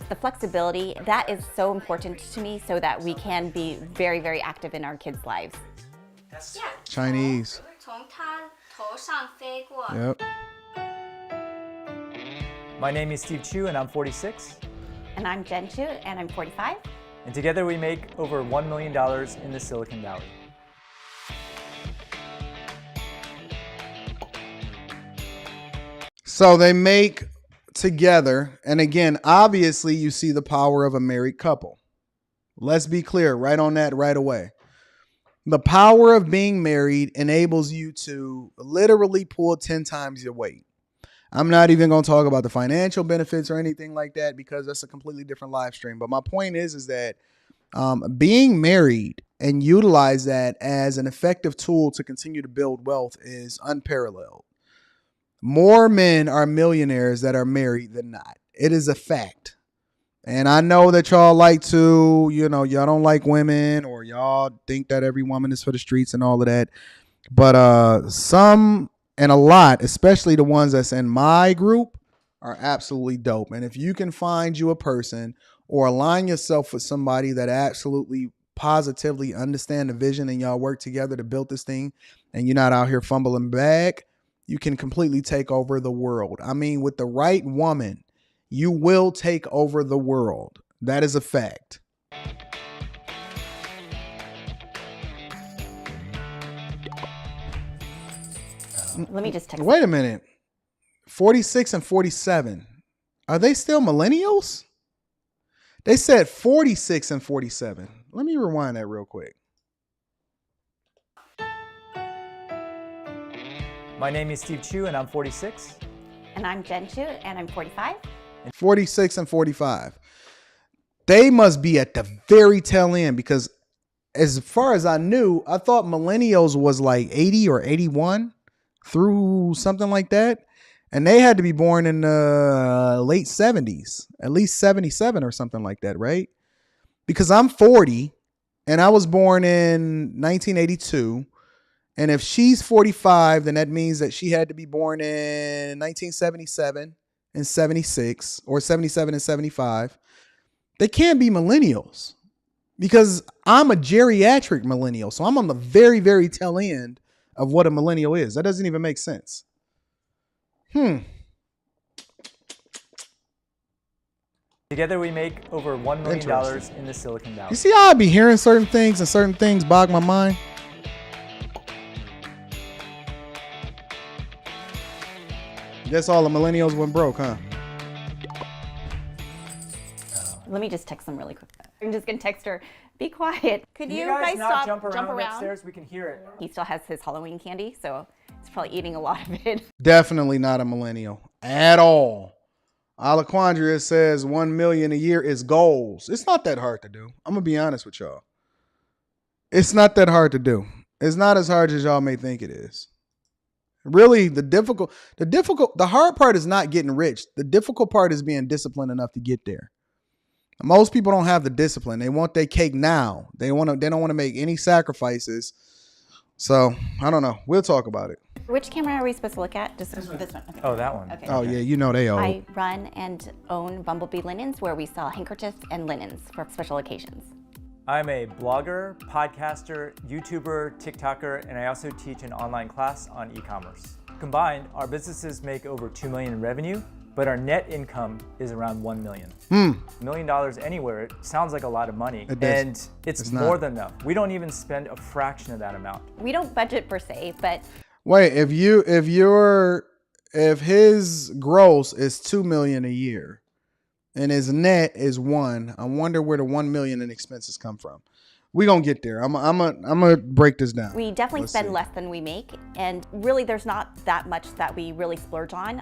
The flexibility, that is so important to me so that we can be very, very active in our kids' lives. Chinese. Yep. My name is Steve Chu, and I'm 46. And I'm Jen Chu, and I'm 45. And together we make over $1 million in the Silicon Valley. So they make together. And again, obviously you see the power of a married couple. Let's be clear right on that right away. The power of being married enables you to literally pull 10 times your weight. I'm not even going to talk about the financial benefits or anything like that because that's a completely different live stream. But my point is that being married and utilize that as an effective tool to continue to build wealth is unparalleled. More men are millionaires that are married than not. It is a fact. And I know that y'all like to, y'all don't like women or y'all think that every woman is for the streets and all of that. But some and a lot, especially the ones that's in my group, are absolutely dope. And if you can find you a person or align yourself with somebody that absolutely positively understand the vision and y'all work together to build this thing and you're not out here fumbling back, you can completely take over the world. I mean, with the right woman, you will take over the world. That is a fact. Let me just text. Wait a minute. 46 and 47. Are they still millennials? They said 46 and 47. Let me rewind that real quick. My name is Steve Chu, and I'm 46. And I'm Jen Chu, and I'm 45. 46 and 45. They must be at the very tail end because as far as I knew, I thought millennials was like 80 or 81 through something like that. And they had to be born in the late 70s, at least 77 or something like that, right? Because I'm 40 and I was born in 1982. And if she's 45, then that means that she had to be born in 1977 and 76 or 77 and 75. They can't be millennials because I'm a geriatric millennial. So I'm on the very, very tail end of what a millennial is. That doesn't even make sense. Together we make over $1 million in the Silicon Valley. You see how I be hearing certain things and certain things bog my mind? Guess all the millennials went broke, huh? Let me just text them really quick. I'm just going to text her, be quiet. Could Can you guys guys not stop, jump around upstairs? We can hear it. He still has his Halloween candy, so he's probably eating a lot of it. Definitely not a millennial at all. Alaquandria says 1 million a year is goals. It's not that hard to do. I'm going to be honest with y'all. It's not that hard to do. It's not as hard as y'all may think it is. Really, the hard part is not getting rich. The difficult part is being disciplined enough to get there. Most people don't have the discipline. They want their cake now. They don't want to make any sacrifices. So I don't know. We'll talk about it. Which camera are we supposed to look at? Just this one. Okay. Oh, that one. Okay. Oh yeah, you know they old. I run and own Bumblebee Linens, where we sell handkerchiefs and linens for special occasions. I'm a blogger, podcaster, YouTuber, TikToker, and I also teach an online class on e-commerce. Combined, our businesses make over $2 million in revenue, but our net income is around $1 million. $1 million anywhere, it sounds like a lot of money. And it's more than enough. We don't even spend a fraction of that amount. We don't budget per se, but wait, if his gross is 2 million a year and his net is 1, I wonder where the 1 million in expenses come from. We gonna get there. I'm gonna break this down. We definitely Let's spend see. less than we make, and really there's not that much that we really splurge on.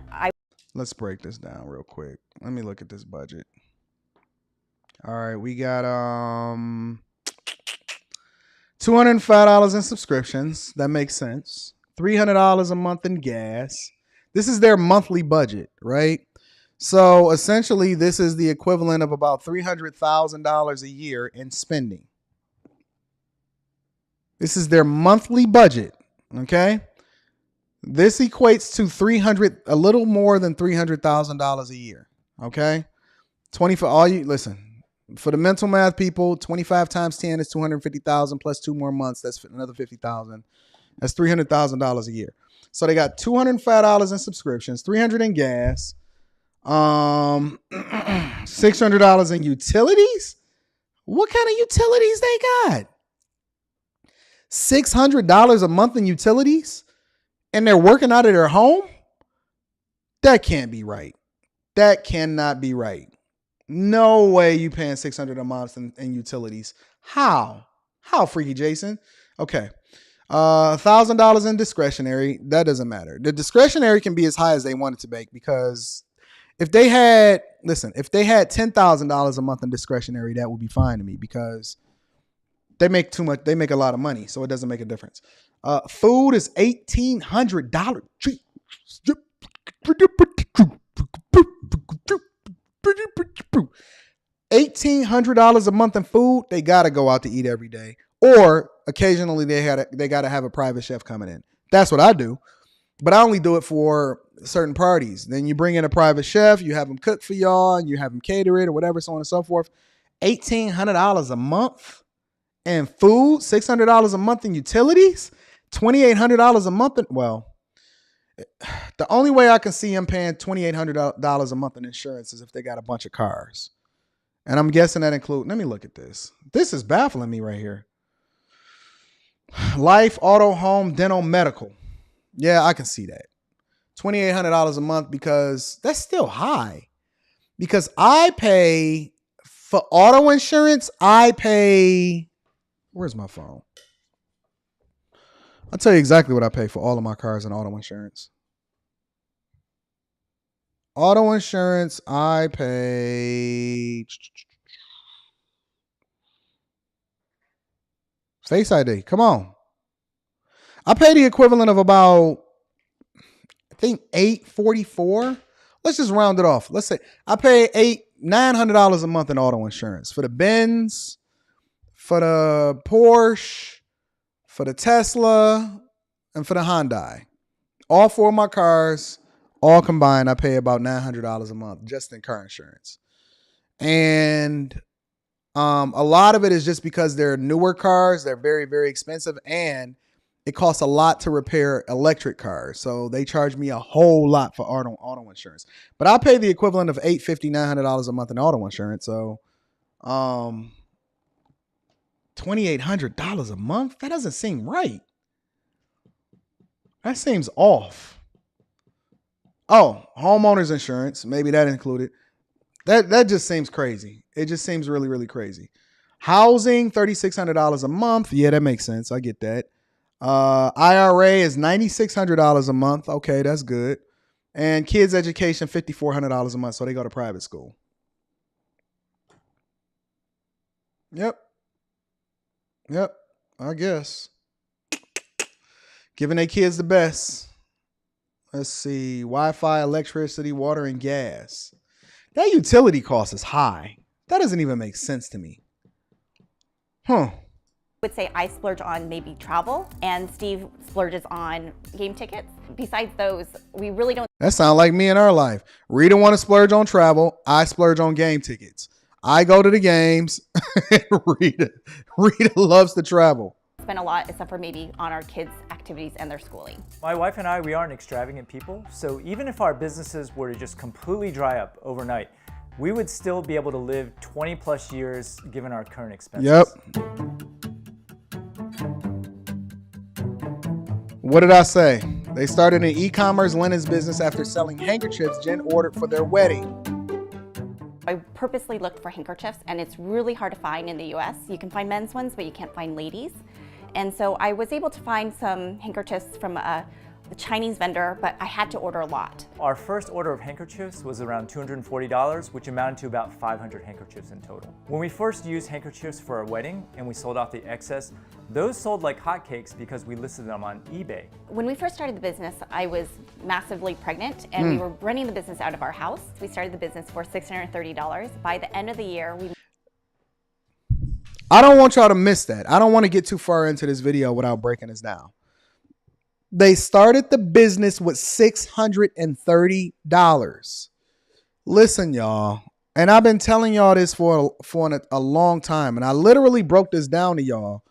Let's break this down real quick. Let me look at this budget. All right, we got $205 in subscriptions. That makes sense. $300 a month in gas. This is their monthly budget, right? So essentially, this is the equivalent of about $300,000 a year in spending. This is their monthly budget, okay? This equates to a little more than $300,000 a year, okay? 20 for all you, listen, for the mental math people, 25 times 10 is 250,000 plus 2 more months. That's another 50,000. That's $300,000 a year. So they got $205 in subscriptions, $300 in gas, $600 in utilities. What kind of utilities they got? $600 a month in utilities, and they're working out of their home? That can't be right. That cannot be right. No way you paying $600 a month in utilities. How? How, Freaky Jason? Okay. $1,000 in discretionary. That doesn't matter. The discretionary can be as high as they want it to make, because if they had $10,000 a month in discretionary, that would be fine to me, because they make too much. They make a lot of money, so it doesn't make a difference. Food is $1,800. $1,800 a month in food. They gotta go out to eat every day, or occasionally they gotta have a private chef coming in. That's what I do, but I only do it for certain parties. Then you bring in a private chef, you have them cook for y'all, and you have them cater it or whatever, so on and so forth. $1,800 a month in food, $600 a month in utilities, $2,800 a month. The only way I can see them paying $2,800 a month in insurance is if they got a bunch of cars. And I'm guessing that includes, let me look at this. This is baffling me right here. Life, auto, home, dental, medical. Yeah, I can see that. $2,800 a month, because that's still high. Because I pay for auto insurance, where's my phone? I'll tell you exactly what I pay for all of my cars and auto insurance. Auto insurance, I pay Face ID. Come on. I pay the equivalent of about, I think, $844. Let's just round it off. Let's say I pay $900 a month in auto insurance for the Benz, for the Porsche, for the Tesla, and for the Hyundai. All 4 of my cars, all combined, I pay about $900 a month just in car insurance. And a lot of it is just because they're newer cars. They're very, very expensive, and it costs a lot to repair electric cars. So they charge me a whole lot for auto insurance. But I pay the equivalent of $850, $900 a month in auto insurance. So $2,800 a month? That doesn't seem right. That seems off. Oh, homeowners insurance. Maybe that included. That just seems crazy. It just seems really, really crazy. Housing, $3,600 a month. Yeah, that makes sense. I get that. IRA is $9,600 a month. Okay, that's good. And kids' education, $5,400 a month. So they go to private school. Yep, I guess. Giving their kids the best. Let's see. Wi-Fi, electricity, water, and gas. That utility cost is high. That doesn't even make sense to me. I would say I splurge on maybe travel, and Steve splurges on game tickets. Besides those, we really don't. That sounds like me in our life. Rita want to splurge on travel. I splurge on game tickets. I go to the games. Rita loves to travel. Spend a lot, except for maybe on our kids' activities and their schooling. My wife and I, we aren't extravagant people, so even if our businesses were to just completely dry up overnight, we would still be able to live 20 plus years given our current expenses. Yep. What did I say? They started an e-commerce linens business after selling handkerchiefs Jen ordered for their wedding. I purposely looked for handkerchiefs, and it's really hard to find in the US. You can find men's ones, but you can't find ladies. And so I was able to find some handkerchiefs from a Chinese vendor, but I had to order a lot. Our first order of handkerchiefs was around $240, which amounted to about 500 handkerchiefs in total. When we first used handkerchiefs for our wedding and we sold off the excess, those sold like hotcakes because we listed them on eBay. When we first started the business, I was massively pregnant, and we were running the business out of our house. We started the business for $630. By the end of the year, I don't want y'all to miss that. I don't want to get too far into this video without breaking this down. They started the business with $630. Listen, y'all, and I've been telling y'all this for a long time, and I literally broke this down to y'all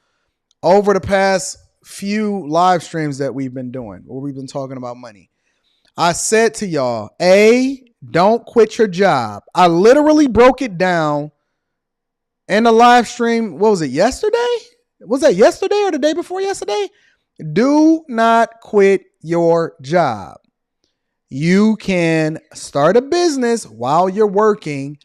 over the past few live streams that we've been doing, where we've been talking about money. I said to y'all, don't quit your job. I literally broke it down in the live stream. What was it, yesterday? Was that yesterday or the day before yesterday? Do not quit your job. You can start a business while you're working,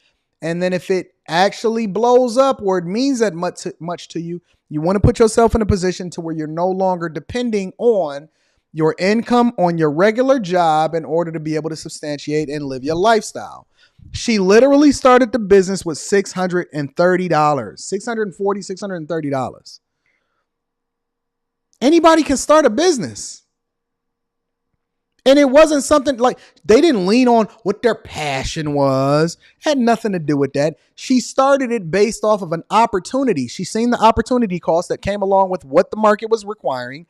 and then if it actually blows up or it means that much to you, you want to put yourself in a position to where you're no longer depending on your income on your regular job in order to be able to substantiate and live your lifestyle. She literally started the business with $630, $630. Anybody can start a business. And it wasn't something like they didn't lean on what their passion was. It had nothing to do with that. She started it based off of an opportunity. She seen the opportunity cost that came along with what the market was requiring,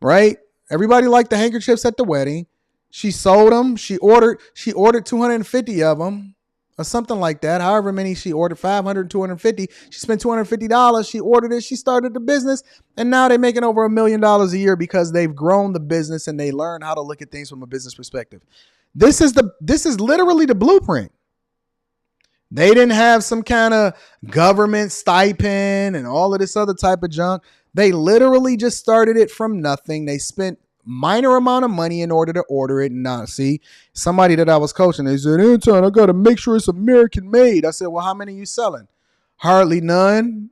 right? Everybody liked the handkerchiefs at the wedding. She sold them. She ordered 250 of them or something like that. However many she ordered, 500, 250. She spent $250. She ordered it. She started the business. And now they're making over $1 million a year because they've grown the business and they learn how to look at things from a business perspective. This is literally the blueprint. They didn't have some kind of government stipend and all of this other type of junk. They literally just started it from nothing. They spent minor amount of money in order to order it. And now, see, somebody that I was coaching, they said, Anton, I got to make sure it's American made. I said, well, how many are you selling? Hardly none.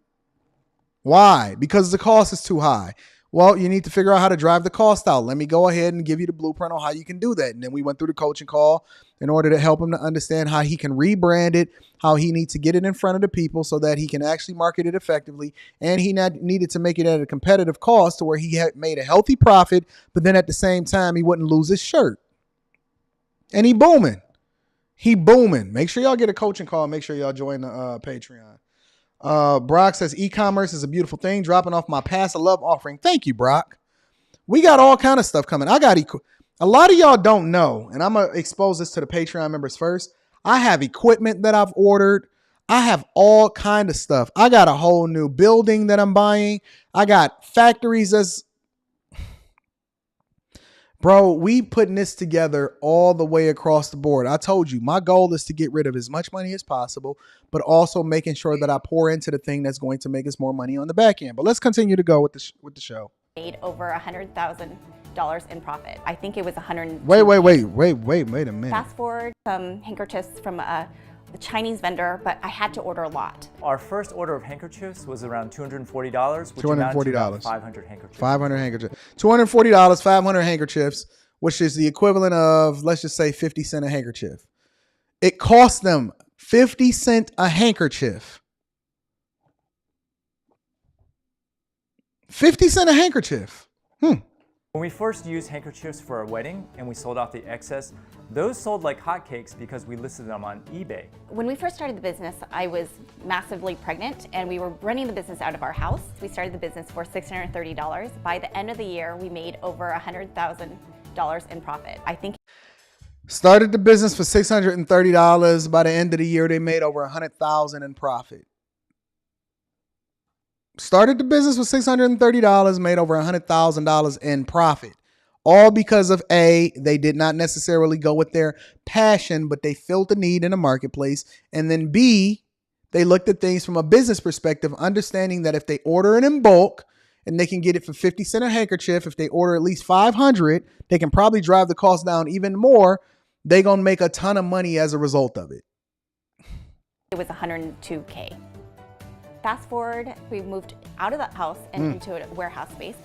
Why? Because the cost is too high. Well, you need to figure out how to drive the cost out. Let me go ahead and give you the blueprint on how you can do that. And then we went through the coaching call in order to help him to understand how he can rebrand it, how he needs to get it in front of the people so that he can actually market it effectively. And he needed to make it at a competitive cost to where he had made a healthy profit, but then at the same time, he wouldn't lose his shirt. And he booming. Make sure y'all get a coaching call. Make sure y'all join the Patreon. Brock says e-commerce is a beautiful thing. Dropping off my past love offering. Thank you, Brock. We got all kind of stuff coming. A lot of y'all don't know, and I'm gonna expose this to the Patreon members first. I have equipment that I've ordered. I have all kind of stuff. I got a whole new building that I'm buying. I got factories Bro, we putting this together all the way across the board. I told you, my goal is to get rid of as much money as possible, but also making sure that I pour into the thing that's going to make us more money on the back end. But let's continue to go with the show. made over $100,000 in profit. I think it was 100. Wait a minute. Fast forward, some handkerchiefs from a Chinese vendor, but I had to order a lot. Our first order of handkerchiefs was around $240, which amounted to about 500 handkerchiefs. 500 handkerchiefs. $240, 500 handkerchiefs, which is the equivalent of, let's just say, 50 cents a handkerchief. It cost them 50 cents a handkerchief. 50 cents a handkerchief. When we first used handkerchiefs for our wedding and we sold off the excess, those sold like hotcakes because we listed them on eBay. When we first started the business, I was massively pregnant, and we were running the business out of our house. We started the business for $630. By the end of the year, we made over $100,000 in profit. I think Started the business for $630. By the end of the year, they made over $100,000 in profit. Started the business with $630, made over $100,000 in profit. All because of A, they did not necessarily go with their passion, but they filled the need in the marketplace. And then B, they looked at things from a business perspective, understanding that if they order it in bulk and they can get it for 50 cents a handkerchief, if they order at least 500, they can probably drive the cost down even more. They're going to make a ton of money as a result of it. It was 102K. Fast forward, we moved out of that house and into a warehouse space.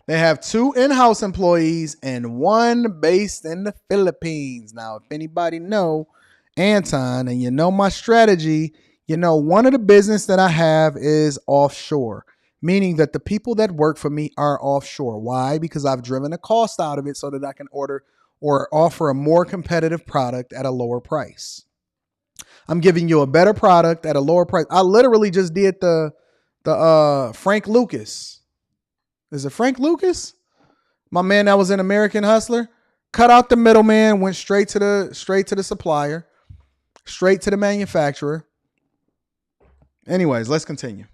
They have 2 in-house employees and 1 based in the Philippines. Now, if anybody know Anton and you know my strategy, you know one of the business that I have is offshore, meaning that the people that work for me are offshore. Why? Because I've driven the cost out of it so that I can order or offer a more competitive product at a lower price. I'm giving you a better product at a lower price. I literally just did the Frank Lucas. Is it Frank Lucas? My man that was in American Hustler. Cut out the middleman, went straight to the supplier, straight to the manufacturer. Anyways, let's continue.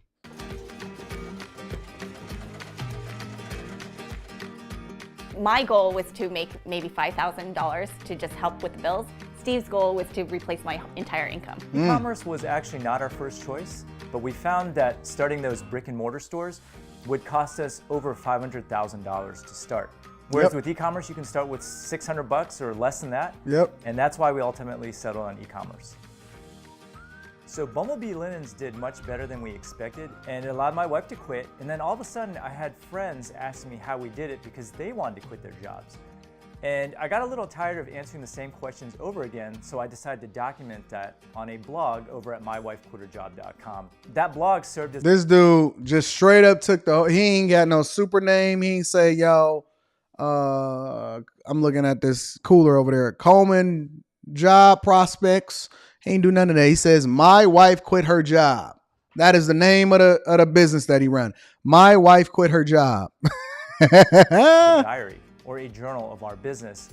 My goal was to make maybe $5,000 to just help with the bills. Steve's goal was to replace my entire income. E-commerce was actually not our first choice, but we found that starting those brick and mortar stores would cost us over $500,000 to start. Whereas with e-commerce, you can start with $600 or less than that. And that's why we ultimately settled on e-commerce. So Bumblebee Linens did much better than we expected, and it allowed my wife to quit. And then all of a sudden, I had friends asking me how we did it because they wanted to quit their jobs. And I got a little tired of answering the same questions over again, so I decided to document that on a blog over at mywifequitherjob.com. That blog served as— This dude just straight up took he ain't got no super name. He ain't say, yo, I'm looking at this cooler over there at Coleman Job Prospects. He ain't do none of that. He says, my wife quit her job. That is the name of the business that he run. My wife quit her job. a diary or a journal of our business.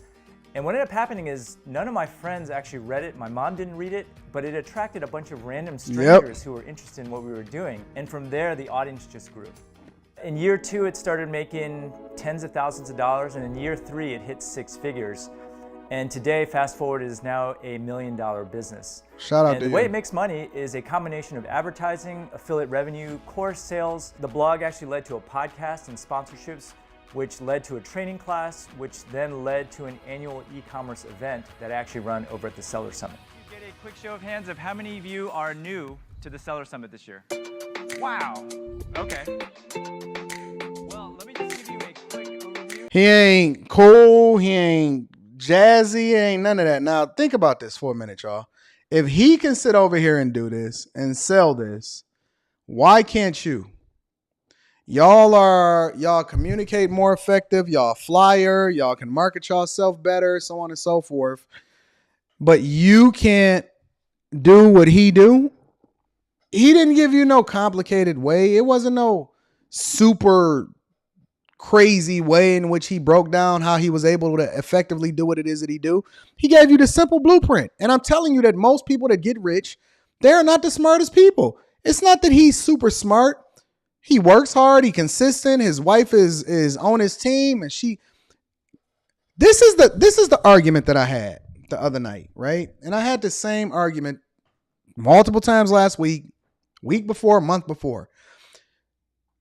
And what ended up happening is none of my friends actually read it. My mom didn't read it, but it attracted a bunch of random strangers who were interested in what we were doing. And from there, the audience just grew. In year 2, it started making tens of thousands of dollars. And in year 3, it hit 6 figures. And today, fast forward, it is now a $1 million business. Shout out and to the you. way it makes money is a combination of advertising, affiliate revenue, course sales. The blog actually led to a podcast and sponsorships, which led to a training class, which then led to an annual e-commerce event that I actually run over at the Seller Summit. Get a quick show of hands of how many of you are new to the Seller Summit this year. Wow. Okay. Well, let me just give you a quick overview. He ain't cool. He ain't jazzy. He ain't none of that. Now, think about this for a minute, y'all. If he can sit over here and do this and sell this, why can't you? Y'all communicate more effective. Y'all flyer. Y'all can market yourself better, so on and so forth. But you can't do what he do. He didn't give you no complicated way. It wasn't no super crazy way in which he broke down how he was able to effectively do what it is that he do. He gave you the simple blueprint. And I'm telling you that most people that get rich, they're not the smartest people. It's not that he's super smart. He works hard. He consistent. His wife is on his team, and this is the argument that I had the other night, right? And I had the same argument multiple times last week before, month before.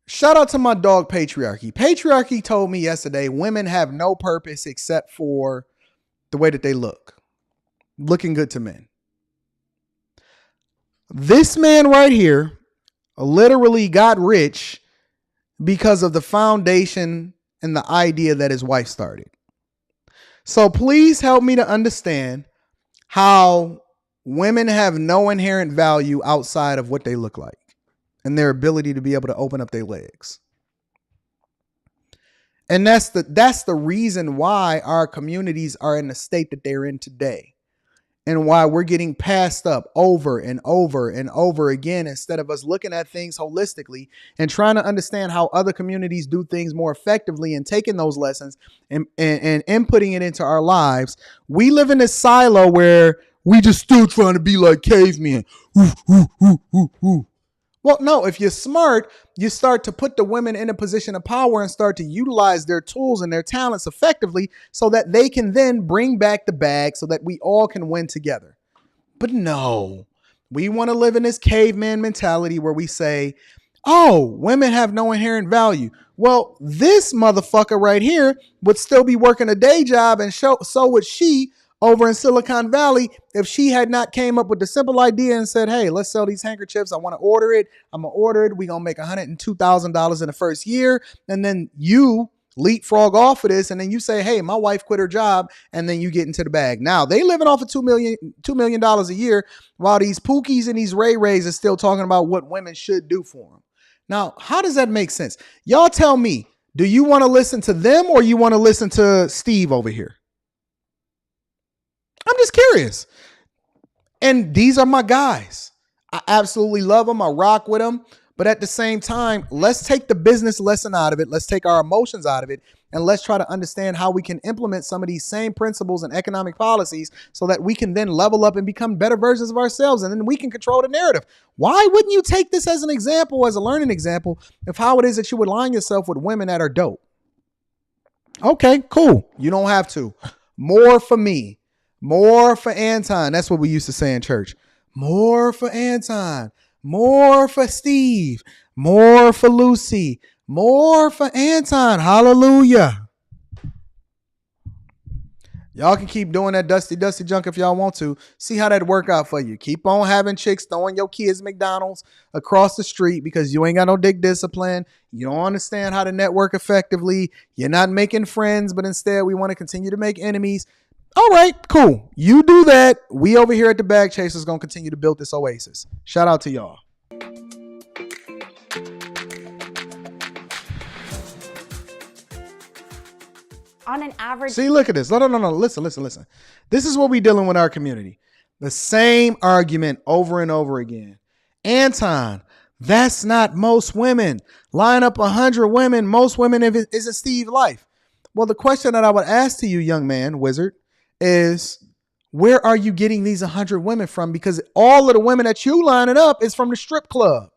Shout out to my dog Patriarchy. Patriarchy told me yesterday women have no purpose except for the way that they look. Looking good to men. This man right here literally got rich because of the foundation and the idea that his wife started. So please help me to understand how women have no inherent value outside of what they look like and their ability to be able to open up their legs. And that's the reason why our communities are in the state that they're in today. And why we're getting passed up over and over and over again, instead of us looking at things holistically and trying to understand how other communities do things more effectively and taking those lessons and inputting it into our lives. We live in this silo where we just still trying to be like cavemen. Well, no, if you're smart, you start to put the women in a position of power and start to utilize their tools and their talents effectively so that they can then bring back the bag so that we all can win together. But no, we want to live in this caveman mentality where we say, oh, women have no inherent value. Well, this motherfucker right here would still be working a day job, and so would she over in Silicon Valley if she had not came up with the simple idea and said, hey, let's sell these handkerchiefs. I want to order it. I'm going to order it. We're going to make $102,000 in the first year. And then you leapfrog off of this. And then you say, hey, my wife quit her job. And then you get into the bag. Now they living off of $2 million a year while these Pookies and these Ray Rays are still talking about what women should do for them. Now, how does that make sense? Y'all tell me, do you want to listen to them or you want to listen to Steve over here? I'm just curious. And these are my guys. I absolutely love them. I rock with them. But at the same time, let's take the business lesson out of it. Let's take our emotions out of it. And let's try to understand how we can implement some of these same principles and economic policies so that we can then level up and become better versions of ourselves. And then we can control the narrative. Why wouldn't you take this as an example, as a learning example of how it is that you would align yourself with women that are dope? Okay, cool. You don't have to. More for me. More for Anton. That's what we used to say in church. More for Anton. More for Steve. More for Lucy. More for Anton. Hallelujah. Y'all can keep doing that dusty junk if y'all want to. See how that work out for you. Keep on having chicks throwing your kids McDonald's across the street because you ain't got no dick discipline. You don't understand how to network effectively. You're not making friends, but instead we want to continue to make enemies. All right, cool. You do that. We over here at the Bag Chasers going to continue to build this oasis. Shout out to y'all. On an average. See, look at this. No. Listen. This is what we dealing with our community. The same argument over and over again. Anton, that's not most women. Line up 100 women. Most women isn't Steve's life. Well, the question that I would ask to you, young man, wizard, is where are you getting these 100 women from? Because all of the women that you lining up is from the strip club.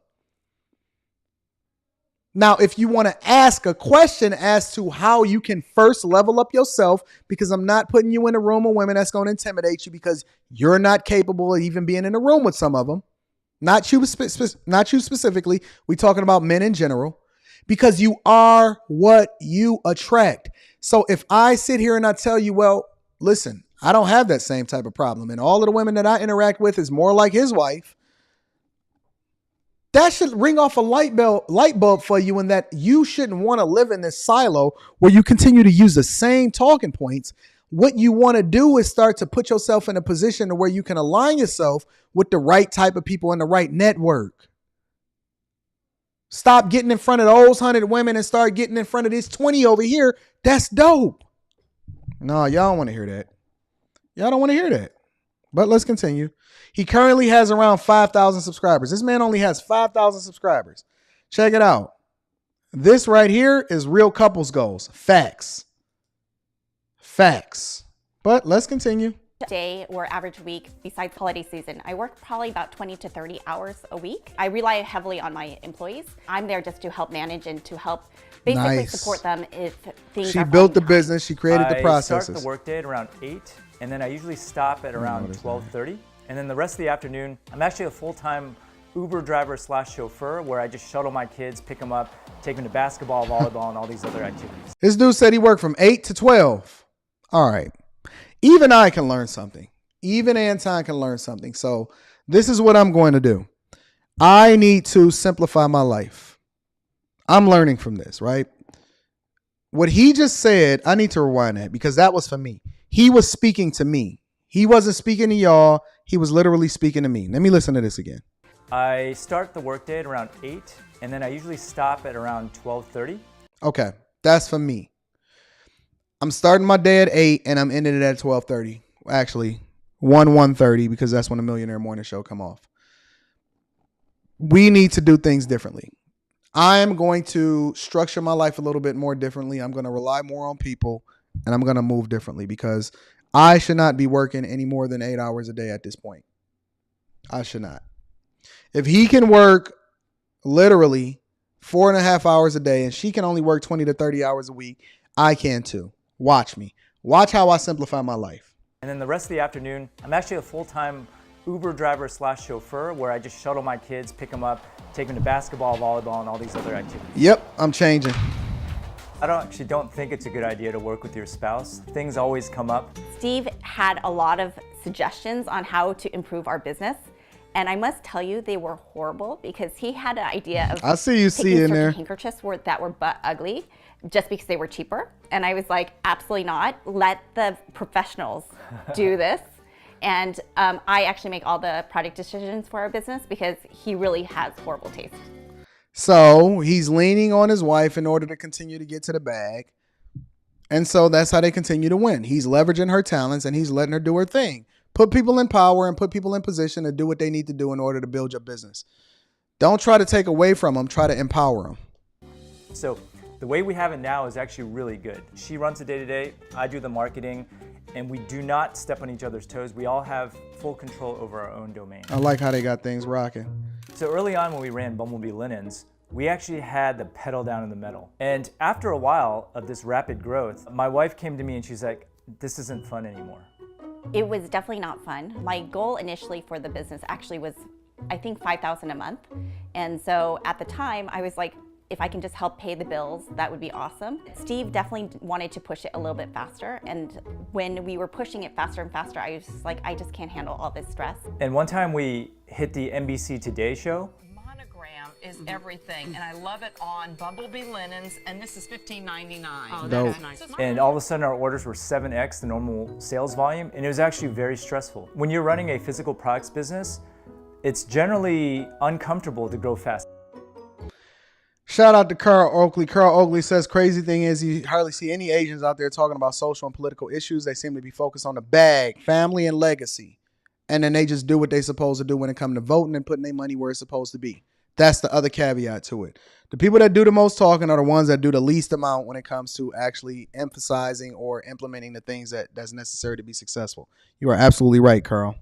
Now, if you want to ask a question as to how you can first level up yourself, because I'm not putting you in a room of women that's going to intimidate you because you're not capable of even being in a room with some of them. Not you specifically. We're talking about men in general, because you are what you attract. So if I sit here and I tell you, well, listen, I don't have that same type of problem, and all of the women that I interact with is more like his wife, that should ring off a light bulb for you, in that you shouldn't want to live in this silo where you continue to use the same talking points. What you want to do is start to put yourself in a position to where you can align yourself with the right type of people in the right network. Stop getting in front of those 100 women and start getting in front of this 20 over here. That's dope. No, y'all don't want to hear that. Y'all don't want to hear that. But let's continue. He currently has around 5,000 subscribers. This man only has 5,000 subscribers. Check it out. This right here is real couples goals. Facts. But let's continue. Day or average week besides holiday season, I work probably about 20 to 30 hours a week. I rely heavily on my employees. I'm there just to help manage and to help basically support them if things She are built the falling behind. business. She created the processes. I start the workday at around 8, and then I usually stop at around 12:30. And then the rest of the afternoon, I'm actually a full-time Uber driver / chauffeur, where I just shuttle my kids, pick them up, take them to basketball, volleyball, and all these other activities. This dude said he worked from 8 to 12. All right. Even I can learn something. Even Anton can learn something. So this is what I'm going to do. I need to simplify my life. I'm learning from this, right? What he just said, I need to rewind that because that was for me. He was speaking to me. He wasn't speaking to y'all. He was literally speaking to me. Let me listen to this again. I start the workday at around 8, and then I usually stop at around 12:30. Okay, that's for me. I'm starting my day at 8 and I'm ending it at 12:30. Actually, 1:30 because that's when the Millionaire Morning Show come off. We need to do things differently. I am going to structure my life a little bit more differently. I'm going to rely more on people, and I'm going to move differently because I should not be working any more than 8 hours a day at this point. I should not. If he can work literally 4.5 hours a day and she can only work 20 to 30 hours a week, I can too. Watch me. Watch how I simplify my life. And then the rest of the afternoon, I'm actually a full-time Uber driver / chauffeur, where I just shuttle my kids, pick them up, take them to basketball, volleyball, and all these other activities. Yep, I'm changing. don't think it's a good idea to work with your spouse. Things always come up. Steve had a lot of suggestions on how to improve our business. And I must tell you, they were horrible because he had an idea of I see you picking in there. handkerchiefs that were butt ugly just because they were cheaper. And I was like, absolutely not. Let the professionals do this. And I actually make all the product decisions for our business because he really has horrible taste. So he's leaning on his wife in order to continue to get to the bag. And so that's how they continue to win. He's leveraging her talents and he's letting her do her thing. Put people in power and put people in position to do what they need to do in order to build your business. Don't try to take away from them. Try to empower them. So the way we have it now is actually really good. She runs the day-to-day, I do the marketing, and we do not step on each other's toes. We all have full control over our own domain. I like how they got things rocking. So early on when we ran Bumblebee Linens, we actually had the pedal down in the metal. And after a while of this rapid growth, my wife came to me and she's like, this isn't fun anymore. It was definitely not fun. My goal initially for the business actually was, I think, $5,000 a month. And so at the time, I was like, if I can just help pay the bills, that would be awesome. Steve definitely wanted to push it a little bit faster. And when we were pushing it faster and faster, I was just like, I just can't handle all this stress. And one time we hit the NBC Today show. Is everything, and I love it on Bumblebee Linens, and this is $15.99. Oh, Dope. that's nice. And all of a sudden our orders were 7x the normal sales volume, and it was actually very stressful. When you're running a physical products business, it's generally uncomfortable to grow fast. Shout out to Carl Oakley. Carl Oakley says, crazy thing is you hardly see any Asians out there talking about social and political issues. They seem to be focused on the bag, family, and legacy. And then they just do what they're supposed to do when it comes to voting and putting their money where it's supposed to be. That's the other caveat to it. The people that do the most talking are the ones that do the least amount when it comes to actually emphasizing or implementing the things that's necessary to be successful. You are absolutely right, Carl.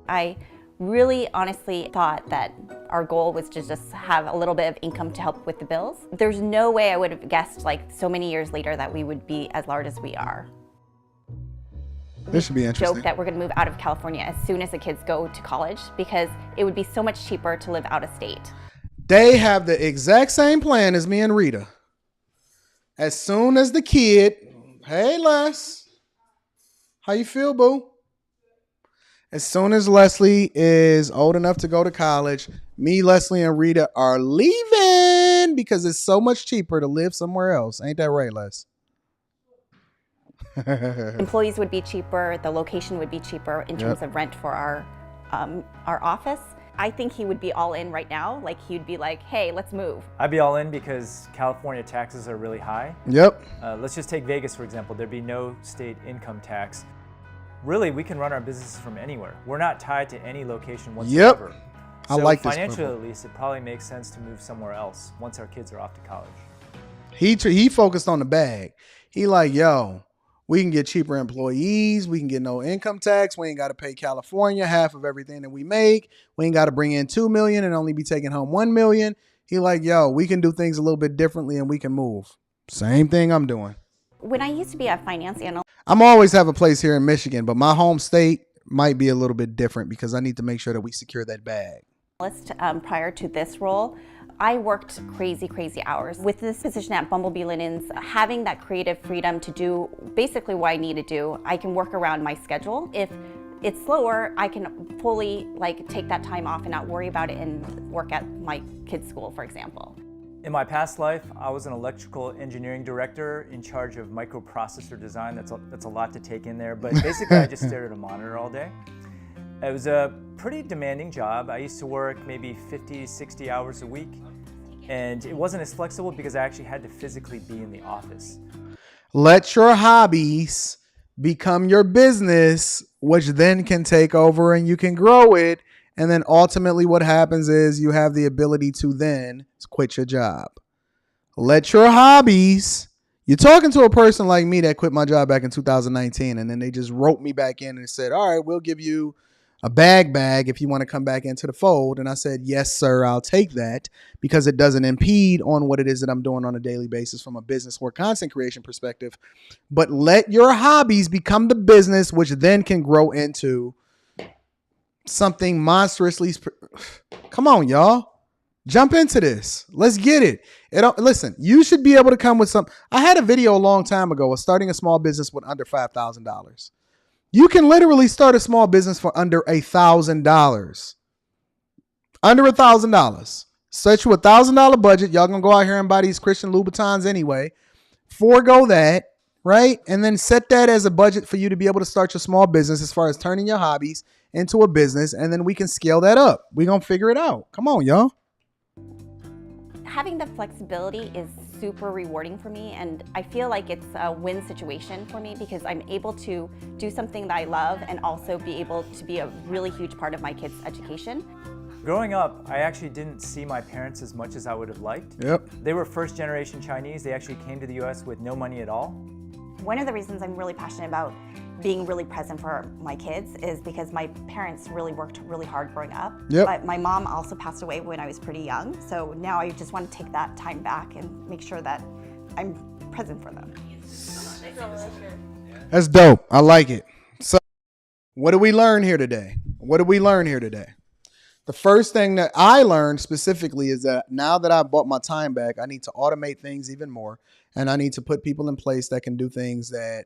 I really honestly thought that our goal was to just have a little bit of income to help with the bills. There's no way I would have guessed like so many years later that we would be as large as we are. This should be interesting. Joke that we're going to move out of California as soon as the kids go to college because it would be so much cheaper to live out of state. They have the exact same plan as me and Rita. As soon as the kid, hey Les, how you feel, boo? As soon as Leslie is old enough to go to college, me, Leslie, and Rita are leaving because it's so much cheaper to live somewhere else. Ain't that right, Les? Employees would be cheaper, the location would be cheaper in terms of rent for our office. I think he would be all in right now. Like he'd be like, hey, let's move. I'd be all in because California taxes are really high. Yep. Let's just take Vegas, for example. There'd be no state income tax. Really, we can run our businesses from anywhere. We're not tied to any location whatsoever. Yep. I like this. Financially, at least, it probably makes sense to move somewhere else once our kids are off to college. He focused on the bag. He like, yo, we can get cheaper employees. We can get no income tax. We ain't got to pay California half of everything that we make. We ain't got to bring in $2 million and only be taking home $1 million. He like, yo, we can do things a little bit differently and we can move. Same thing I'm doing. When I used to be a finance analyst, I'm always have a place here in Michigan, but my home state might be a little bit different because I need to make sure that we secure that bag. Prior to this role, I worked crazy hours. With this position at Bumblebee Linens, having that creative freedom to do basically what I need to do, I can work around my schedule. If it's slower, I can fully take that time off and not worry about it and work at my kids' school, for example. In my past life, I was an electrical engineering director in charge of microprocessor design. That's a lot to take in there, but basically I just stared at a monitor all day. It was a pretty demanding job. I used to work maybe 50, 60 hours a week, and it wasn't as flexible because I actually had to physically be in the office. Let your hobbies become your business, which then can take over and you can grow it. And then ultimately what happens is you have the ability to then quit your job. Let your hobbies. You're talking to a person like me that quit my job back in 2019, and then they just roped me back in and said, all right, we'll give you a bag if you want to come back into the fold. And I said, yes, sir, I'll take that because it doesn't impede on what it is that I'm doing on a daily basis from a business or content creation perspective. But let your hobbies become the business, which then can grow into something monstrously. Come on, y'all. Jump into this. Let's get it. Listen, you should be able to come with some. I had a video a long time ago of starting a small business with under $5,000. You can literally start a small business for under $1,000. Under $1,000. Set you $1,000 budget. Y'all gonna go out here and buy these Christian Louboutins anyway. Forego that, right? And then set that as a budget for you to be able to start your small business as far as turning your hobbies into a business. And then we can scale that up. We're gonna figure it out. Come on, y'all. Having the flexibility is super rewarding for me, and I feel like it's a win situation for me because I'm able to do something that I love and also be able to be a really huge part of my kids' education. Growing up, I actually didn't see my parents as much as I would have liked. Yep. They were first generation Chinese. They actually came to the US with no money at all. One of the reasons I'm really passionate about being really present for my kids is because my parents really worked really hard growing up. Yep. But my mom also passed away when I was pretty young. So now I just want to take that time back and make sure that I'm present for them. That's dope. I like it. So what did we learn here today? The first thing that I learned specifically is that now that I bought my time back, I need to automate things even more. And I need to put people in place that can do things that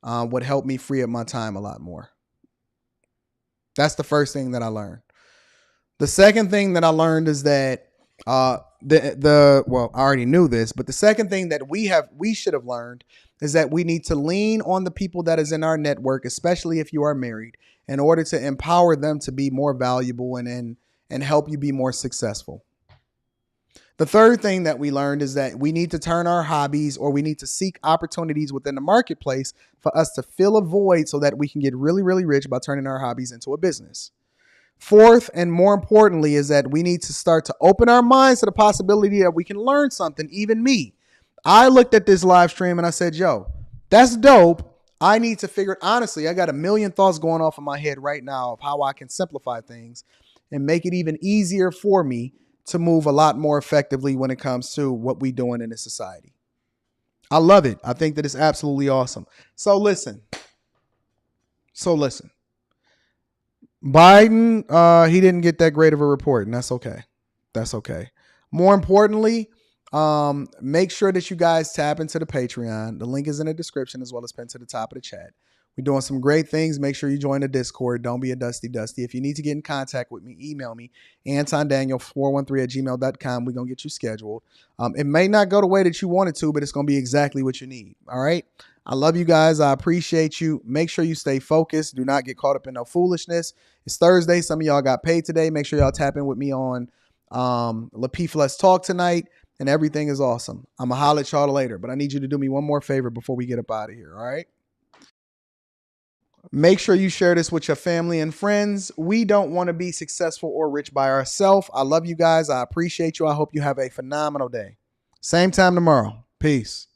would help me free up my time a lot more. That's the first thing that I learned. The second thing that I learned is that well, I already knew this, but the second thing that we should have learned is that we need to lean on the people that is in our network, especially if you are married, in order to empower them to be more valuable and help you be more successful. The third thing that we learned is that we need to turn our hobbies, or we need to seek opportunities within the marketplace for us to fill a void so that we can get really, really rich by turning our hobbies into a business. Fourth, and more importantly, is that we need to start to open our minds to the possibility that we can learn something. Even me, I looked at this live stream and I said, yo, that's dope. I need to figure it. Honestly, I got a million thoughts going off in my head right now of how I can simplify things and make it even easier for me to move a lot more effectively when it comes to what we're doing in this society. I love it. I think that it's absolutely awesome. So listen. Biden, he didn't get that great of a report, and that's okay. More importantly, make sure that you guys tap into the Patreon. The link is in the description as well as pinned to the top of the chat. We're doing some great things. Make sure you join the Discord. Don't be a dusty. If you need to get in contact with me, email me, AntonDaniel413@gmail.com. We're going to get you scheduled. It may not go the way that you want it to, but it's going to be exactly what you need. All right. I love you guys. I appreciate you. Make sure you stay focused. Do not get caught up in no foolishness. It's Thursday. Some of y'all got paid today. Make sure y'all tap in with me on LaPeef Let's Talk tonight, and everything is awesome. I'm going to holler at y'all later, but I need you to do me one more favor before we get up out of here. All right. Make sure you share this with your family and friends. We don't want to be successful or rich by ourselves. I love you guys. I appreciate you. I hope you have a phenomenal day. Same time tomorrow. Peace.